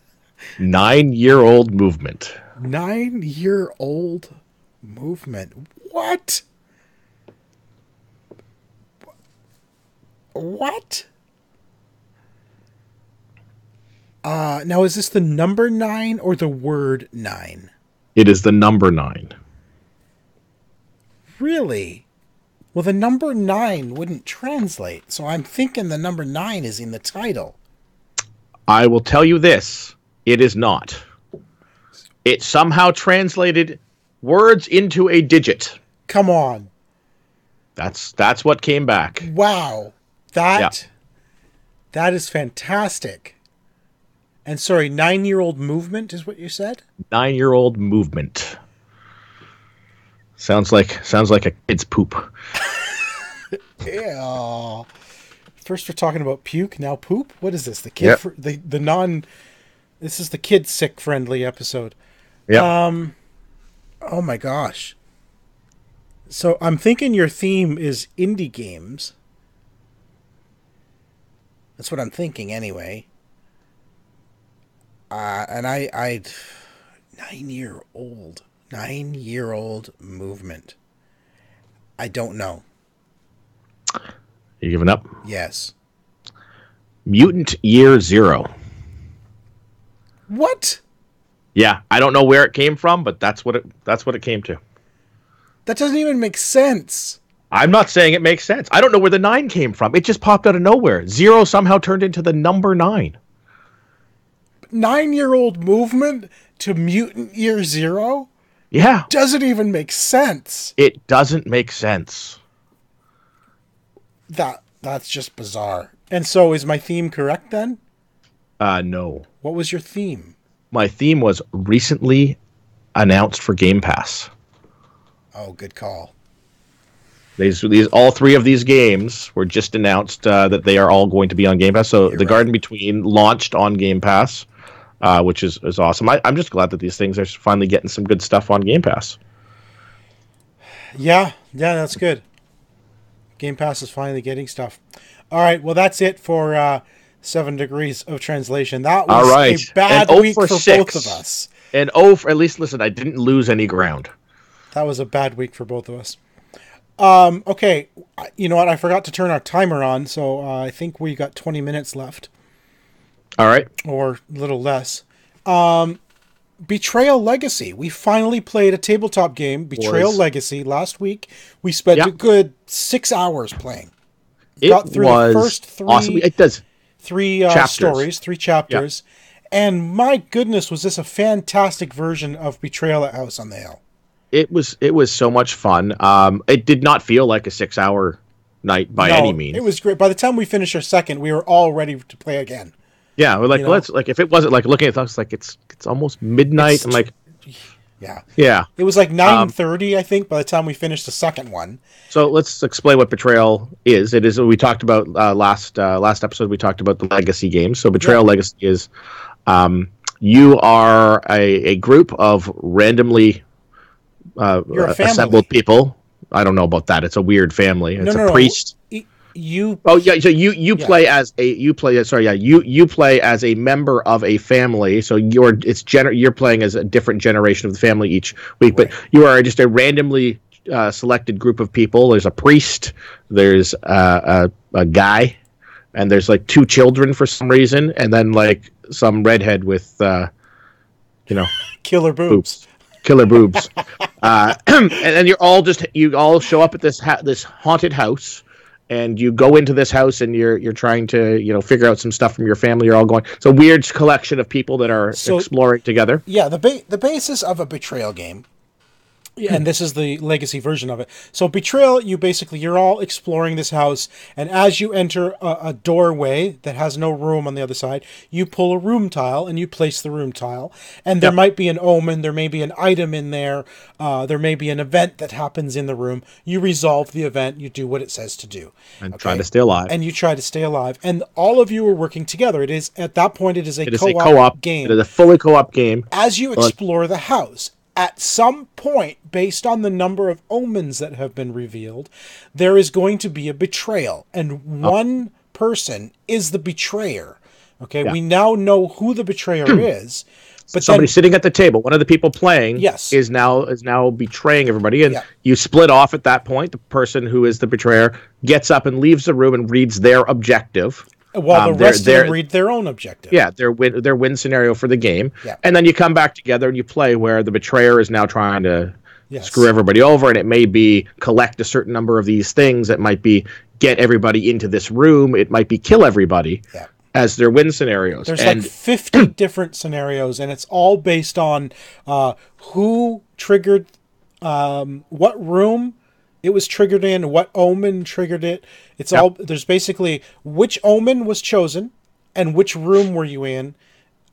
9-year-old movement. 9-year-old movement. What? What? Now, is this the number 9 or the word 9? It is the number 9. Really? Well, the number 9 wouldn't translate, so I'm thinking the number 9 is in the title. I will tell you this. It is not. It somehow translated words into a digit. Come on. That's what came back. Wow. That is fantastic. And sorry, 9-year-old movement is what you said? 9-year-old movement. Sounds like a kid's poop. Yeah. First we're talking about puke, now poop. What is this? The kid the non. This is the kid sick friendly episode. Yeah. Oh my gosh. So I'm thinking your theme is indie games. That's what I'm thinking anyway. And I 9-year-old movement. I don't know. You giving up? Yes. Mutant Year Zero. What? Yeah, I don't know where it came from, but that's what it came to. That doesn't even make sense. I'm not saying it makes sense. I don't know where the 9 came from. It just popped out of nowhere. 0 somehow turned into the number 9. 9-year-old movement to Mutant Year Zero? Yeah. Doesn't even make sense. It doesn't make sense. That's just bizarre. And so is my theme correct then? No. What was your theme? My theme was recently announced for Game Pass. Oh, good call. These all three of these games were just announced that they are all going to be on Game Pass. So The Garden Between launched on Game Pass, which is awesome. I'm just glad that these things are finally getting some good stuff on Game Pass. Yeah, that's good. Game Pass is finally getting stuff. All right, well, that's it for 7 Degrees of Translation. That was a bad week for both of us. And at least, listen, I didn't lose any ground. That was a bad week for both of us. Okay, you know what? I forgot to turn our timer on, so I think we got 20 minutes left. All right. Or a little less. Betrayal Legacy. We finally played a tabletop game, Betrayal Legacy, last week. We spent a good 6 hours playing. Got through the first three, awesome. It does. Three stories, 3 chapters. Yeah. And my goodness, was this a fantastic version of Betrayal at House on the Hill. It was so much fun. It did not feel like a 6-hour night by any means. It was great. By the time we finished our second, we were all ready to play again. Yeah, we're like, let's if it wasn't like looking at us like it's almost midnight. I'm like, yeah. It was like 9:30, I think, by the time we finished the second one. So let's explain what Betrayal is. It is we talked about last episode. We talked about the Legacy games. So Betrayal Legacy is you are a group of randomly assembled people. I don't know about that. It's a weird family. It's a priest. You play as a member of a family. So you're playing as a different generation of the family each week, but you are just a randomly selected group of people. There's a priest, there's a guy, and there's like 2 children for some reason, and then like some redhead with killer boobs. Killer boobs. And then you all show up at this haunted house, and you go into this house, and you're trying to figure out some stuff from your family. You're all going. It's a weird collection of people that are exploring together. Yeah, the basis of a betrayal game. Yeah, and this is the Legacy version of it. So Betrayal, you're all exploring this house, and as you enter a doorway that has no room on the other side, you pull a room tile, and you place the room tile. And there might be an omen, there may be an item in there, there may be an event that happens in the room. You resolve the event, you do what it says to do. And try to stay alive. And you try to stay alive. And all of you are working together. At that point, it is a co-op game. It is a fully co-op game. As you explore the house. At some point, based on the number of omens that have been revealed, there is going to be a betrayal. And one person is the betrayer. Okay, we now know who the betrayer is. But somebody sitting at the table, one of the people playing, is now betraying everybody. And you split off at that point. The person who is the betrayer gets up and leaves the room and reads their objective. While the rest of them read their own objective. Yeah, their win scenario for the game. Yeah. And then you come back together and you play where the betrayer is now trying to screw everybody over. And it may be collect a certain number of these things. It might be get everybody into this room. It might be kill everybody as their win scenarios. There's like 50 different scenarios, and it's all based on who triggered what room it was triggered in, what omen triggered it. It's all there's basically which omen was chosen and which room were you in.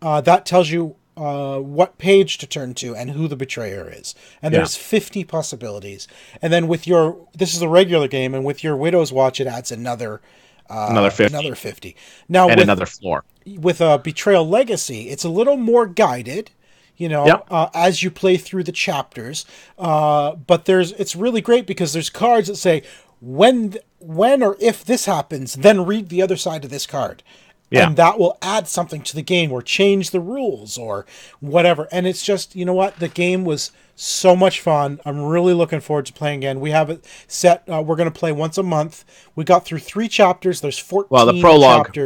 That tells you what page to turn to and who the betrayer is. And there's 50 possibilities. And then this is a regular game, and with your Widow's Watch it adds another 50. Now and another floor. With a Betrayal Legacy, it's a little more guided. As you play through the chapters. But it's really great because there's cards that say, when or if this happens, then read the other side of this card. Yeah. And that will add something to the game or change the rules or whatever. And it's just, you know what? The game was so much fun. I'm really looking forward to playing again. We have it set. We're going to play once a month. We got through 3 chapters. There's 14 the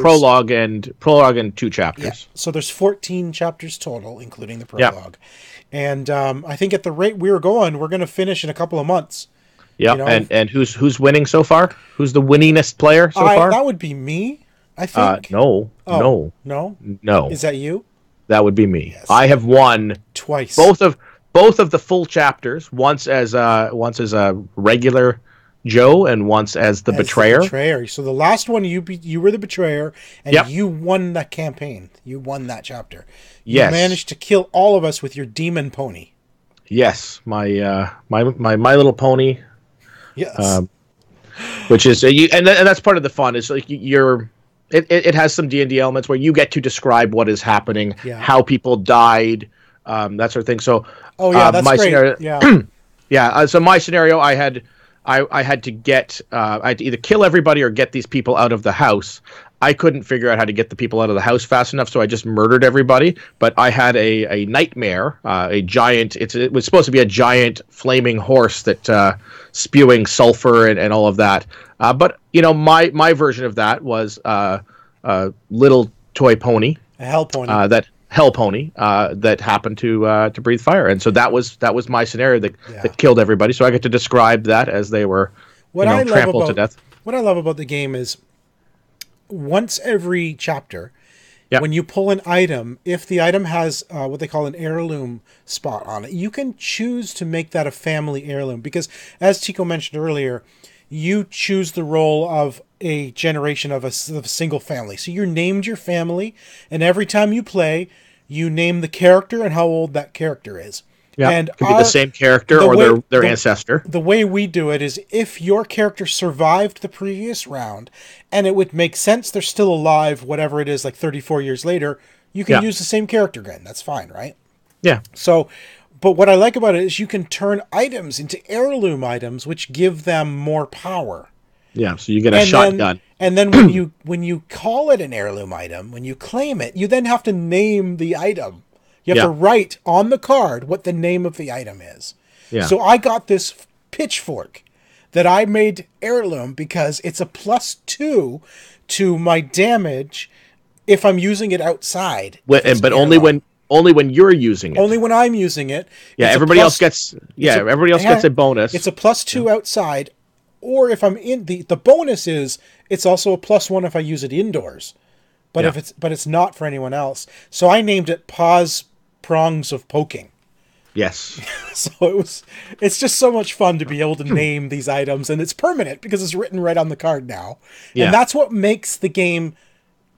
prologue and 2 chapters. Yeah. So there's 14 chapters total, including the prologue. Yeah. And I think at the rate we were going, we're going to finish in a couple of months. Yeah. And who's winning so far? Who's the winningest player so far? That would be me. I think. No. Is that you? That would be me. Yes. I have won twice. Both of the full chapters. Once as a regular Joe and once as the betrayer. The betrayer. So the last one, you were the betrayer, and Yep. you won that campaign. You won that chapter. Yes. You managed to kill all of us with your demon pony. Yes, my My Little Pony. Yes. Which is and that's part of the fun. Is like it has some D&D elements where you get to describe what is happening, how people died, that sort of thing. So that's my great. scenario, yeah. So my scenario, I had to get I had to either kill everybody or get these people out of the house. I couldn't figure out how to get the people out of the house fast enough, so I just murdered everybody. But I had a nightmare, a giant. It was supposed to be a giant flaming horse that spewing sulfur and all of that. But my version of that was a little toy pony, a hell pony. That happened to breathe fire, and so that was my scenario that killed everybody. So I get to describe that as they were trampled to death. What I love about the game is, once every chapter, when you pull an item, if the item has what they call an heirloom spot on it, you can choose to make that a family heirloom. Because, as Tico mentioned earlier, you choose the role of a generation of a single family. So you named your family, and every time you play, you name the character and how old that character is. Yeah, and it could be the same character or their ancestor. The way we do it is, if your character survived the previous round, and it would make sense they're still alive, whatever it is, like 34 years later, you can use the same character again. That's fine, right? Yeah. So, but what I like about it is you can turn items into heirloom items, which give them more power. Yeah, so you get a shotgun. And then when you call it an heirloom item, when you claim it, you then have to name the item. You have to write on the card what the name of the item is. Yeah. So I got this pitchfork that I made heirloom because it's a +2 to my damage if I'm using it outside. But only when you're using it. Only when I'm using it. Yeah, everybody else gets a bonus. It's a +2 outside, or if I'm in the bonus is it's also a +1 if I use it indoors. But it's not for anyone else. So I named it Paws Prongs of Poking. Yes. So it's just so much fun to be able to name these items, and it's permanent because it's written right on the card now. Yeah. And that's what makes the game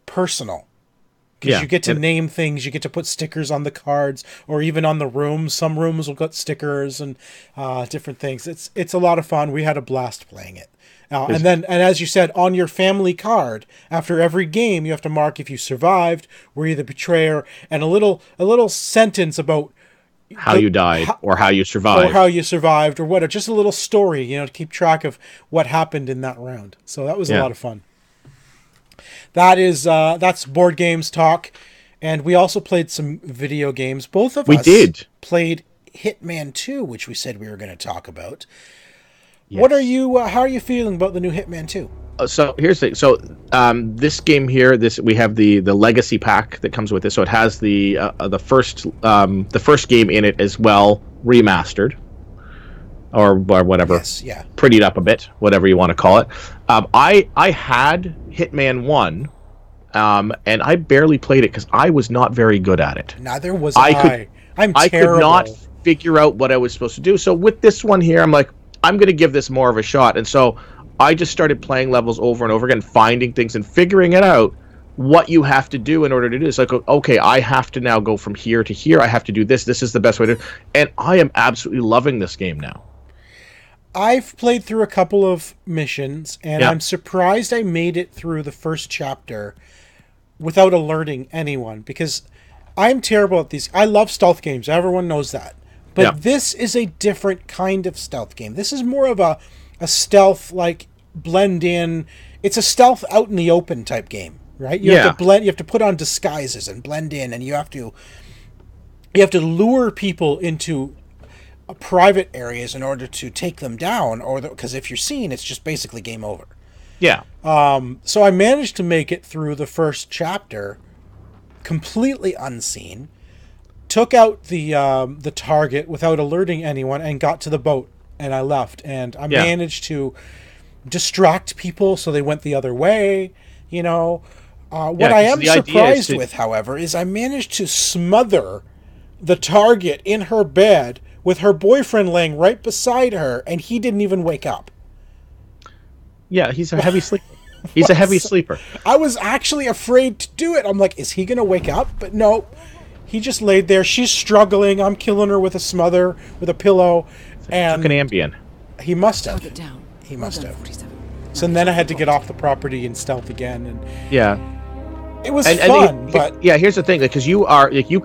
personal. Because you get to name things, you get to put stickers on the cards, or even on the rooms. Some rooms will get stickers and different things. It's a lot of fun. We had a blast playing it. And as you said, on your family card, after every game, you have to mark if you survived, were you the betrayer, and a little sentence about how you died or how you survived, or what, or just a little story, to keep track of what happened in that round. So that was a lot of fun. That's Board Games Talk, and we also played some video games. Both of us played Hitman 2, which we said we were going to talk about. Yes. How are you feeling about the new Hitman 2? So here's the thing. So this game here, we have the legacy pack that comes with it. So it has the first game in it as well, remastered, or whatever. Yes, yeah. Prettied up a bit, whatever you want to call it. I had Hitman 1, and I barely played it because I was not very good at it. Neither was I. I could not figure out what I was supposed to do. So with this one here, I'm like, I'm going to give this more of a shot. And so I just started playing levels over and over again, finding things and figuring it out, what you have to do in order to do this. Like, okay, I have to now go from here to here. I have to do this. This is the best way to do it. And I am absolutely loving this game now. I've played through a couple of missions, and I'm surprised I made it through the first chapter without alerting anyone, because I'm terrible at these. I love stealth games. Everyone knows that. But this is a different kind of stealth game. This is more of a stealth, like, blend in. It's a stealth out in the open type game, right? You have to blend. You have to put on disguises and blend in, and you have to lure people into private areas in order to take them down, because if you're seen, it's just basically game over. Yeah. So I managed to make it through the first chapter completely unseen. Took out the target without alerting anyone, and got to the boat, and I left. And I managed to distract people so they went the other way. What I am surprised with, however, is I managed to smother the target in her bed with her boyfriend laying right beside her, and he didn't even wake up. Yeah, he's a heavy sleeper. He's a heavy sleeper. I was actually afraid to do it. I'm like, is he going to wake up? But no, he just laid there. She's struggling. I'm killing her with a smother, with a pillow. And took an Ambien. He must have. He must have. So then I had to get off the property and stealth again. And yeah. It was fun, but yeah, here's the thing, because you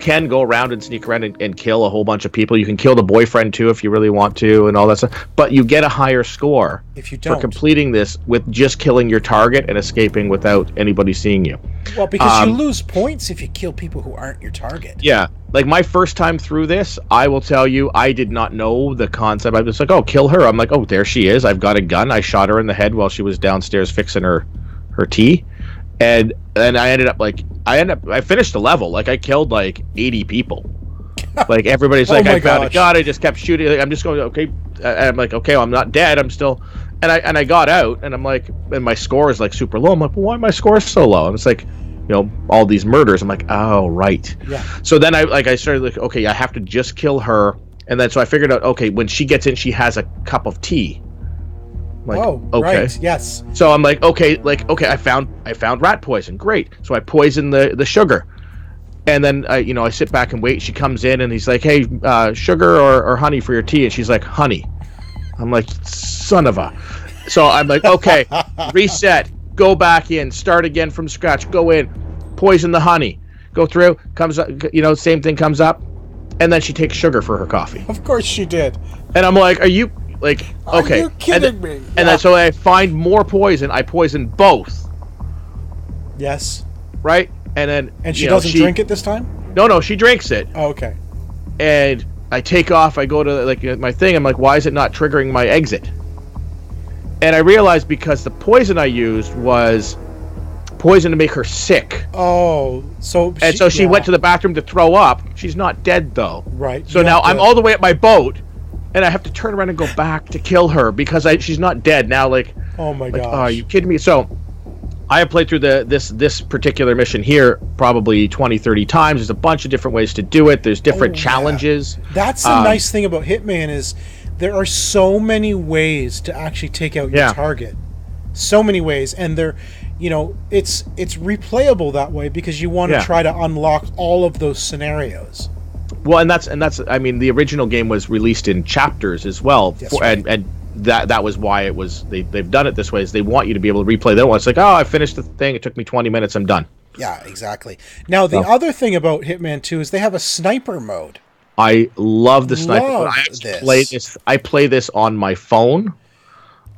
can go around and sneak around and kill a whole bunch of people. You can kill the boyfriend too if you really want to, and all that stuff. But you get a higher score if you don't for completing this with just killing your target and escaping without anybody seeing you. Well, because you lose points if you kill people who aren't your target. Yeah, like my first time through this, I will tell you, I did not know the concept. I was like, oh, kill her. I'm like, oh, there she is. I've got a gun. I shot her in the head while she was downstairs fixing her tea. And I finished the level. Like, I killed like 80 people. Like, everybody's like, I found a gun. I just kept shooting. Like, I'm just going, okay. And I'm like, okay, well, I'm not dead. I'm still. And I got out, and I'm like, and my score is like super low. I'm like, well, why my score so low? And it's like, all these murders. I'm like, oh, right. Yeah. So then I started like, okay, I have to just kill her. And then so I figured out, okay, when she gets in, she has a cup of tea. Like, okay. Right, yes. So I'm like, okay, I found rat poison. Great. So I poison the sugar. And then I sit back and wait. She comes in and he's like, hey, sugar or honey for your tea? And she's like, honey. I'm like, son of a. So I'm like, okay, reset, go back in, start again from scratch, go in, poison the honey, go through, comes up, same thing comes up, and then she takes sugar for her coffee. Of course she did. And I'm like, are you okay? Are you kidding me? And then so I find more poison. I poison both. Yes. Right? And she doesn't drink it this time? No, she drinks it. Oh, okay. And I take off, I go to my thing, I'm like, why is it not triggering my exit? And I realized because the poison I used was poison to make her sick. Oh, so she went to the bathroom to throw up. She's not dead though. Right. So now I'm all the way at my boat, and I have to turn around and go back to kill her because she's not dead now. Like, oh my gosh, are you kidding me? So I have played through this particular mission here probably 20-30 times. There's a bunch of different ways to do it. There's different challenges. That's the nice thing about Hitman is there are so many ways to actually take out your target. So many ways, and they're, it's replayable that way because you want to try to unlock all of those scenarios. Well, and that's I mean, the original game was released in chapters as well, and that was why it was they've done it this way, is they want you to be able to replay. They don't want it's like, oh, I finished the thing, it took me 20 minutes, I'm done. Yeah, exactly. Now the other thing about Hitman 2 is they have a sniper mode. I love the sniper mode. I play this on my phone.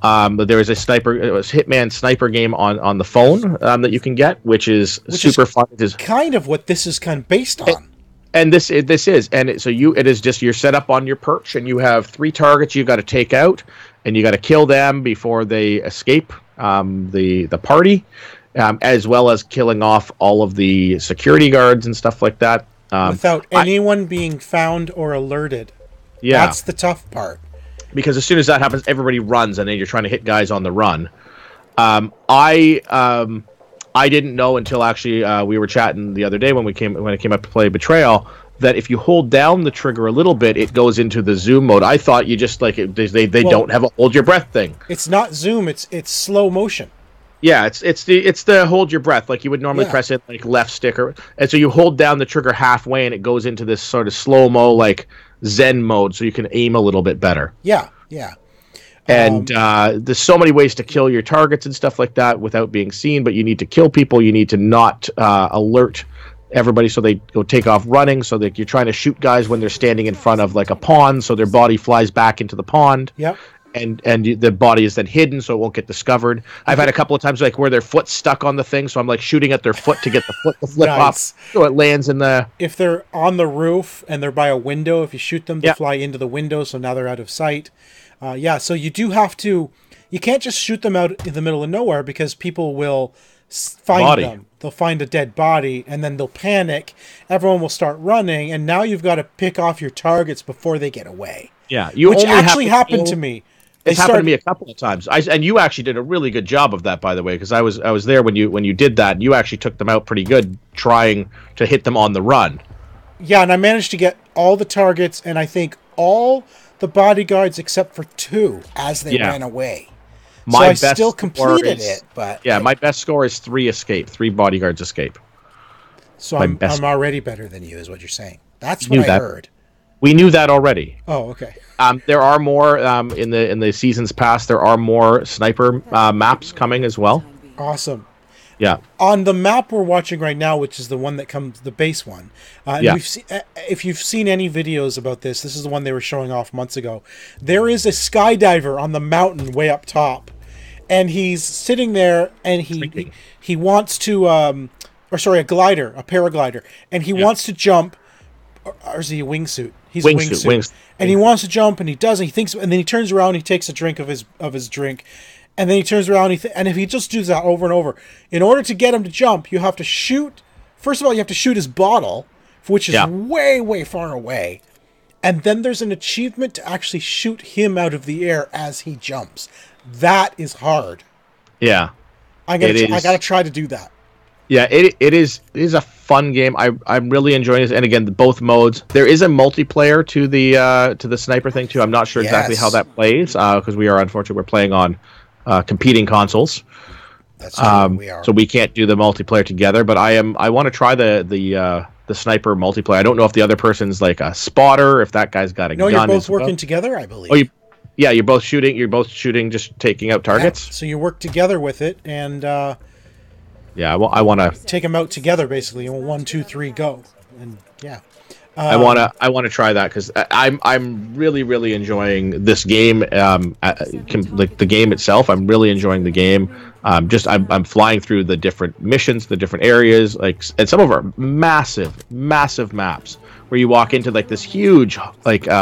But there is a Hitman sniper game on the phone that you can get, which is super fun. It is kind of what this is kind of based on. And this is, and it is just, you're set up on your perch, and you have 3 targets you got to take out, and you got to kill them before they escape the party, as well as killing off all of the security guards and stuff like that. Without anyone being found or alerted. Yeah. That's the tough part. Because as soon as that happens, everybody runs, and then you're trying to hit guys on the run. I didn't know until actually we were chatting the other day when it came up to play Betrayal, that if you hold down the trigger a little bit, it goes into the zoom mode. I thought you just they don't have a hold your breath thing. It's not zoom. It's slow motion. Yeah, it's the hold your breath, like you would normally press it like left stick, and so you hold down the trigger halfway, and it goes into this sort of slow mo, like Zen mode, so you can aim a little bit better. Yeah. And there's so many ways to kill your targets and stuff like that without being seen, but you need to kill people. You need to not alert everybody so they go take off running, so that you're trying to shoot guys when they're standing in front of like a pond, so their body flies back into the pond. Yep. And the body is then hidden, so it won't get discovered. I've had a couple of times like where their foot's stuck on the thing, so I'm like shooting at their foot to get the foot to flip off, so it lands in the. If they're on the roof and they're by a window, if you shoot them, they fly into the window, so now they're out of sight. So you do have to. You can't just shoot them out in the middle of nowhere because people will find them. They'll find a dead body, and then they'll panic. Everyone will start running, and now you've got to pick off your targets before they get away. Yeah, which actually happened to me. It's happened to me a couple of times. And you actually did a really good job of that, by the way, because I was there when you did that. And you actually took them out pretty good, trying to hit them on the run. Yeah, and I managed to get all the targets, and I think all the bodyguards except for 2 as they ran away. So I still completed it, but yeah, my best score is 3 escape, 3 bodyguards escape. So I'm already better than you, is what you're saying. That's what I heard. We knew that already. Oh, okay. There are more in the seasons past. There are more sniper maps coming as well. Awesome. Yeah. On the map we're watching right now, which is the one that comes, the base one. If you've seen any videos about this, this is the one they were showing off months ago. There is a skydiver on the mountain way up top, and he's sitting there, and he wants to, a glider, a paraglider, and he wants to jump. Or is he a wingsuit? He's a wingsuit. And he wants to jump, and he does, and he thinks, and then he turns around, and he takes a drink of his drink, and then he turns around, and if he just does that over and over, in order to get him to jump, you have to shoot. First of all, you have to shoot his bottle, which is way, way far away, and then there's an achievement to actually shoot him out of the air as he jumps. That is hard. Yeah, I gotta try to do that. Yeah, it is a fun game. I'm really enjoying it. And again, both modes. There is a multiplayer to the sniper thing too. I'm not sure exactly how that plays because we're playing on competing consoles. That's how we are. So we can't do the multiplayer together. But I want to try the sniper multiplayer. I don't know if the other person's like a spotter, if that guy's got a gun. No, you're both working together, I believe. Oh, you're both shooting. You're both shooting, just taking out targets. Yeah, so you work together with it, and yeah, I want to take them out together, basically. 1, 2, 3, go, and yeah. I want to try that because I'm really, really enjoying this game. Like the game itself, I'm really enjoying the game. I'm flying through the different missions, the different areas, and some of our massive maps where you walk into like this huge it's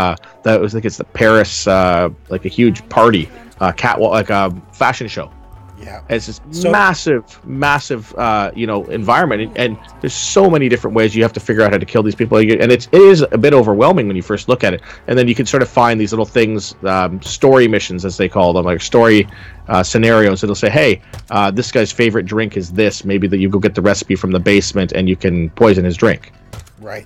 the Paris like a huge party catwalk, like a fashion show. Yeah, it's this massive environment, and there's so many different ways you have to figure out how to kill these people, and it is a bit overwhelming when you first look at it, and then you can sort of find these little things, story missions as they call them, like story scenarios. It'll say, hey, this guy's favorite drink is this. Maybe that you go get the recipe from the basement and you can poison his drink. Right.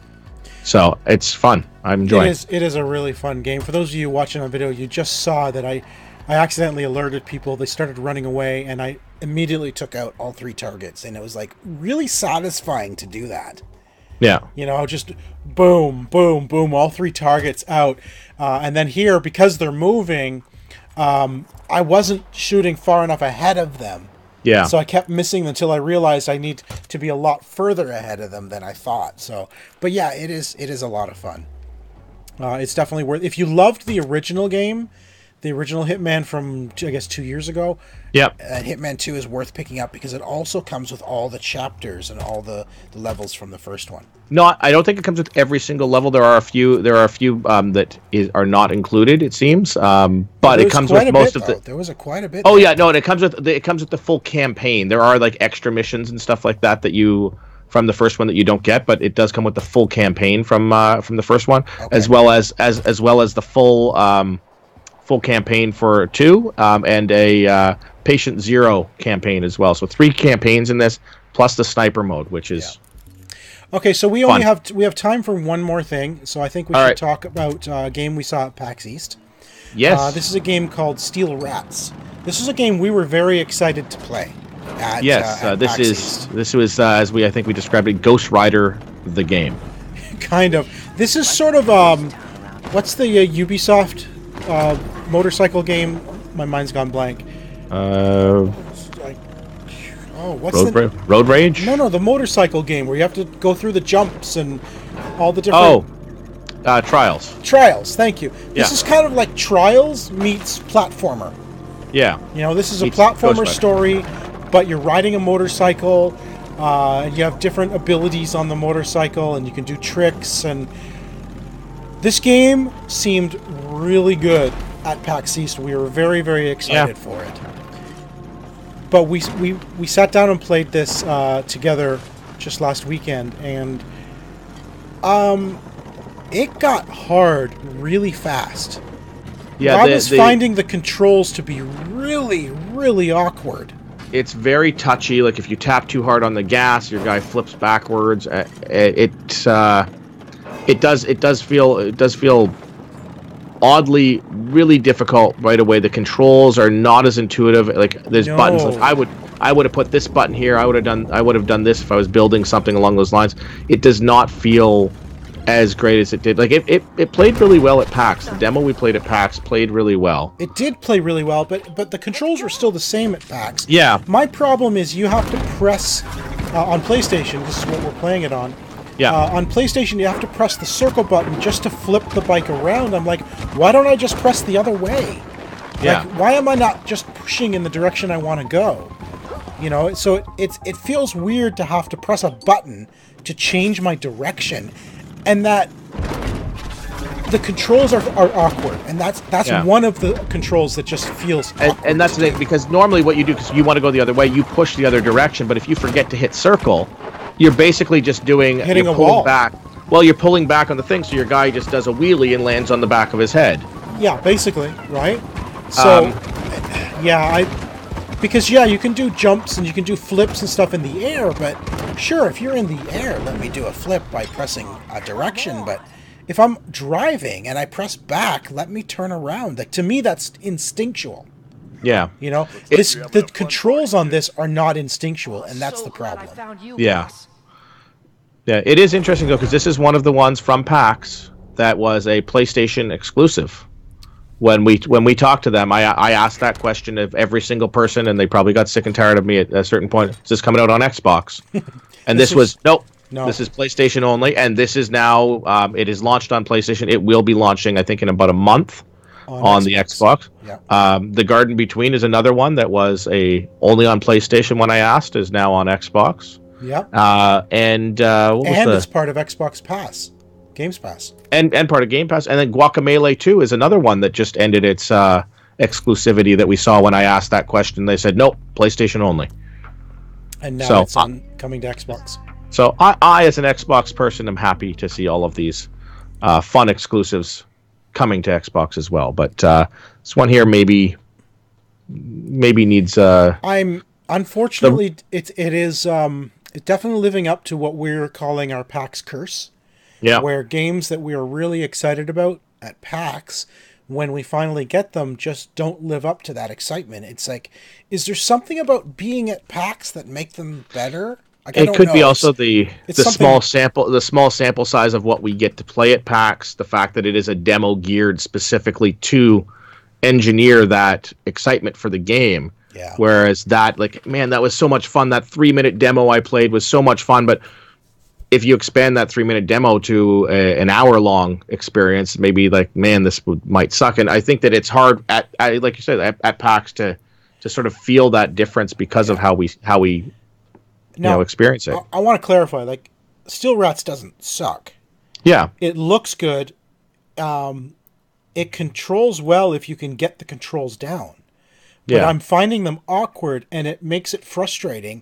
So it's fun. I'm enjoying it. It is a really fun game. For those of you watching on video, you just saw that I accidentally alerted people. They started running away, and I immediately took out all 3 targets, and it was like really satisfying to do that. Yeah. Just boom, boom, boom, all 3 targets out. And then here, because they're moving, I wasn't shooting far enough ahead of them. Yeah. So I kept missing them until I realized I need to be a lot further ahead of them than I thought. So, but yeah, it is a lot of fun. It's definitely worth. If you loved the original game, the original Hitman from, I guess, 2 years ago. Yep. Hitman 2 is worth picking up because it also comes with all the chapters and all the levels from the first one. No, I don't think it comes with every single level. There are a few that are not included, it seems. But it comes with most of the. There was quite a bit. Oh yeah, no, and it comes with the full campaign. There are like extra missions and stuff like that you from the first one that you don't get, but it does come with the full campaign from the first one, as well as the full campaign for 2 and a Patient Zero campaign as well. So 3 campaigns in this, plus the sniper mode, which is okay. So we have time for one more thing. So I think we should talk about a game we saw at PAX East. Yes. This is a game called Steel Rats. This is a game we were very excited to play. This was as I think we described it, Ghost Rider the game. Kind of. This is sort of what's the Ubisoft motorcycle game? My mind's gone blank. Road Rage? No, the motorcycle game where you have to go through the jumps and all the different. Trials. Trials, thank you. This is kind of like Trials meets platformer. Yeah. This is a platformer story, but you're riding a motorcycle. You have different abilities on the motorcycle, and you can do tricks. And this game seemed really good at PAX East. We were very, very excited for it. But we sat down and played this together just last weekend, and it got hard really fast. Yeah, I was finding the controls to be really, really awkward. It's very touchy. Like if you tap too hard on the gas, your guy flips backwards. It does feel oddly really difficult right away. The controls are not as intuitive. Like there's buttons. Like I would have put this button here. I would have done this if I was building something along those lines. It does not feel as great as it did. Like it played really well at PAX. The demo we played at PAX played really well. It did play really well, but the controls were still the same at PAX. Yeah. My problem is you have to press on PlayStation. This is what we're playing it on. Yeah. On PlayStation, you have to press the circle button just to flip the bike around. I'm like, why don't I just press the other way? Yeah. Like, why am I not just pushing in the direction I want to go? You know, so it feels weird to have to press a button to change my direction, and that the controls are awkward, and that's one of the controls that just feels awkward. And that's the thing, because normally what you do, because you want to go the other way, you push the other direction, but if you forget to hit circle, you're basically just hitting a wall. Back. Well, you're pulling back on the thing, so your guy just does a wheelie and lands on the back of his head. Yeah, basically, right? So, because you can do jumps and you can do flips and stuff in the air, but sure, if you're in the air, let me do a flip by pressing a direction, but if I'm driving and I press back, let me turn around. Like, to me, that's instinctual. Yeah. You know, the controls on this are not instinctual, and that's the problem. Yeah. Yeah, it is interesting, though, because this is one of the ones from PAX that was a PlayStation exclusive. When we talked to them, I asked that question of every single person, and they probably got sick and tired of me at a certain point. Is this coming out on Xbox? And this was, nope. No. This is PlayStation only, and this is now, it is launched on PlayStation. It will be launching, I think, in about a month on the Xbox. Yeah. The Garden Between is another one that was only on PlayStation when I asked, is now on Xbox. Yep. And it's part of Xbox Pass, Games Pass. And part of Game Pass. And then Guacamelee 2 is another one that just ended its exclusivity that we saw when I asked that question. They said, nope, PlayStation only. And now it's coming to Xbox. So I, as an Xbox person, am happy to see all of these fun exclusives coming to Xbox as well. But this one here maybe needs... Unfortunately, it is definitely living up to what we're calling our PAX curse. Yeah. Where games that we are really excited about at PAX, when we finally get them, just don't live up to that excitement. It's like, is there something about being at PAX that make them better? Like, it could be also the small sample size of what we get to play at PAX, the fact that it is a demo geared specifically to engineer that excitement for the game. Yeah. Whereas that, like, man, that was so much fun. That 3-minute demo I played was so much fun, but if you expand that 3-minute demo to an hour-long experience, maybe like, man, this might suck. And I think that it's hard like you said, at PAX to sort of feel that difference because of how we experience it. I want to clarify, like, Steel Rats doesn't suck. Yeah. It looks good. It controls well if you can get the controls down. But I'm finding them awkward, and it makes it frustrating.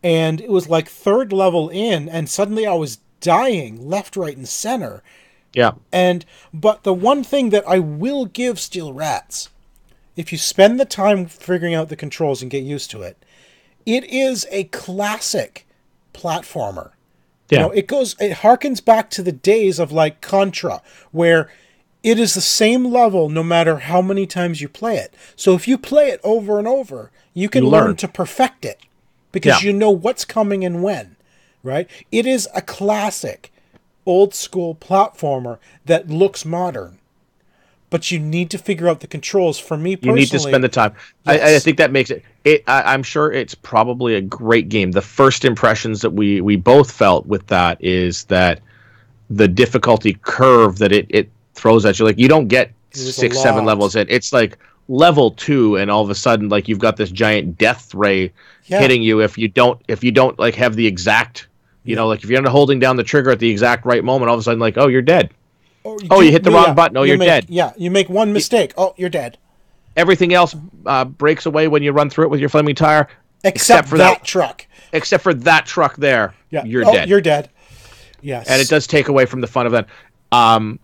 And it was like third level in, and suddenly I was dying left, right, and center. Yeah. But the one thing that I will give Steel Rats, if you spend the time figuring out the controls and get used to it, it is a classic platformer. Yeah. You know, it harkens back to the days of like Contra, where it is the same level no matter how many times you play it. So if you play it over and over, you can learn to perfect it because you know what's coming and when, right? It is a classic old school platformer that looks modern. But you need to figure out the controls. For me personally, you need to spend the time. Yes. I think that makes it. I'm sure it's probably a great game. The first impressions that we both felt with that is that the difficulty curve that it throws at you, like, you don't get 6-7 levels in. It's like level 2, and all of a sudden, like, you've got this giant death ray hitting you if you don't like have the exact, like if you're not holding down the trigger at the exact right moment, all of a sudden, like, oh, you're dead. You hit the wrong button. Oh, you're dead. Yeah, you make one mistake. Oh, you're dead. Everything else breaks away when you run through it with your flaming tire. Except for that truck. Except for that truck there. Yeah. You're dead. You're dead. Yes. And it does take away from the fun of that. I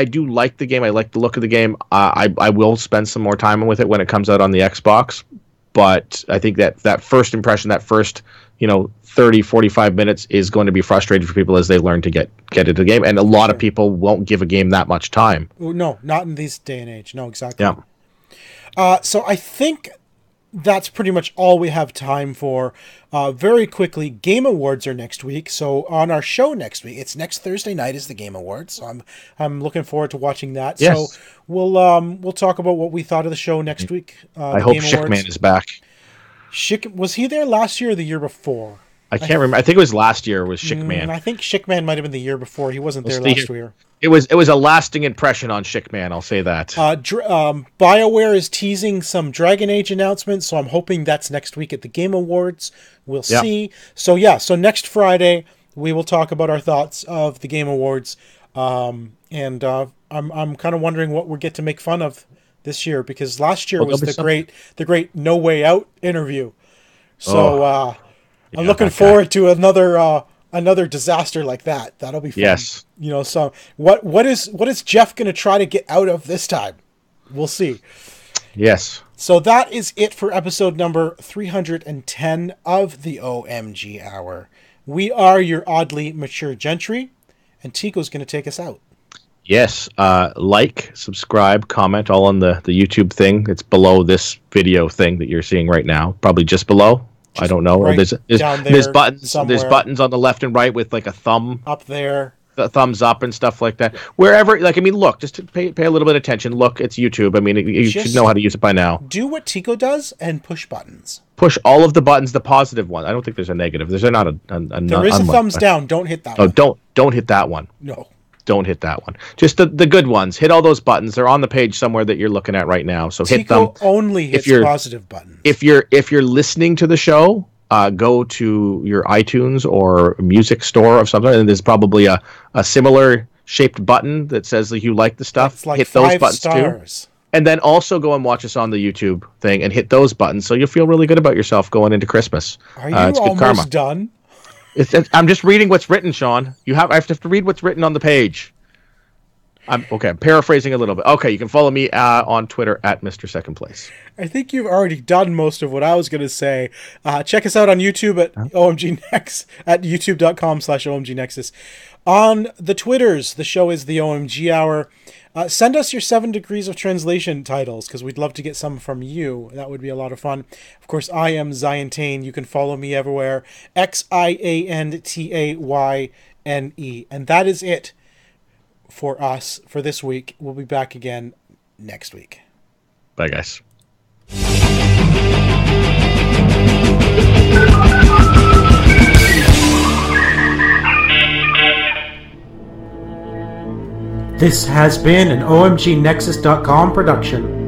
do like the game. I like the look of the game. I will spend some more time with it when it comes out on the Xbox. but I think that first impression, that first 30, 45 minutes is going to be frustrating for people as they learn to get into the game. And a lot of people won't give a game that much time. No, not in this day and age. No, exactly. Yeah. So I think that's pretty much all we have time for. Very quickly, Game Awards are next week. So on our show next week, it's next Thursday night is the Game Awards. So I'm looking forward to watching that. Yes. So we'll talk about what we thought of the show next week. I hope Hitman is back. Was he there last year or the year before? I can't remember. I think it was last year was Hitman. I think Hitman might have been the year before. He wasn't there last year. It was a lasting impression on Hitman, I'll say that. BioWare is teasing some Dragon Age announcements, so I'm hoping that's next week at the Game Awards. We'll see. So next Friday we will talk about our thoughts of the Game Awards. I'm kind of wondering what we get to make fun of this year, because last year was the great No Way Out interview. So I'm looking forward to another disaster like that. That'll be fun. Yes. So what is Jeff going to try to get out of this time? We'll see. Yes. So that is it for episode number 310 of the OMG Hour. We are your oddly mature gentry, and Tico's going to take us out. Yes. Like, subscribe, comment, all on the YouTube thing. It's below this video thing that you're seeing right now. Probably just below. I don't know. Right There's buttons. Somewhere. There's buttons on the left and right with like a thumb up there, the thumbs up and stuff like that. Wherever, look, just to pay a little bit of attention. Look, it's YouTube. I mean, you should know how to use it by now. Do what Tico does and push buttons. Push all of the buttons. The positive one. I don't think there's a negative. There's not a. There is a thumbs down. Don't hit that one. Oh, don't hit that one. No. Don't hit that one. Just the good ones. Hit all those buttons. They're on the page somewhere that you're looking at right now. So hit them. Tico only hits positive buttons. If you're listening to the show, go to your iTunes or music store of something, and there's probably a similar shaped button that says that you like the stuff. It's like hit 5 those buttons stars. too. And then also go and watch us on the YouTube thing and hit those buttons, so you'll feel really good about yourself going into Christmas. Are you almost done? I'm just reading what's written, Sean. I have to read what's written on the page. I'm paraphrasing a little bit. Okay, you can follow me on Twitter at Mr. Second Place. I think you've already done most of what I was going to say. Check us out on YouTube at OMG Next, at youtube.com/OMG Nexus. On the Twitters, the show is the OMG Hour. Send us your 7 Degrees of Translation titles, because we'd love to get some from you. That would be a lot of fun. Of course, I am Ziantane. You can follow me everywhere. XIANTAYNE. And that is it for us for this week. We'll be back again next week. Bye, guys. This has been an OMGNexus.com production.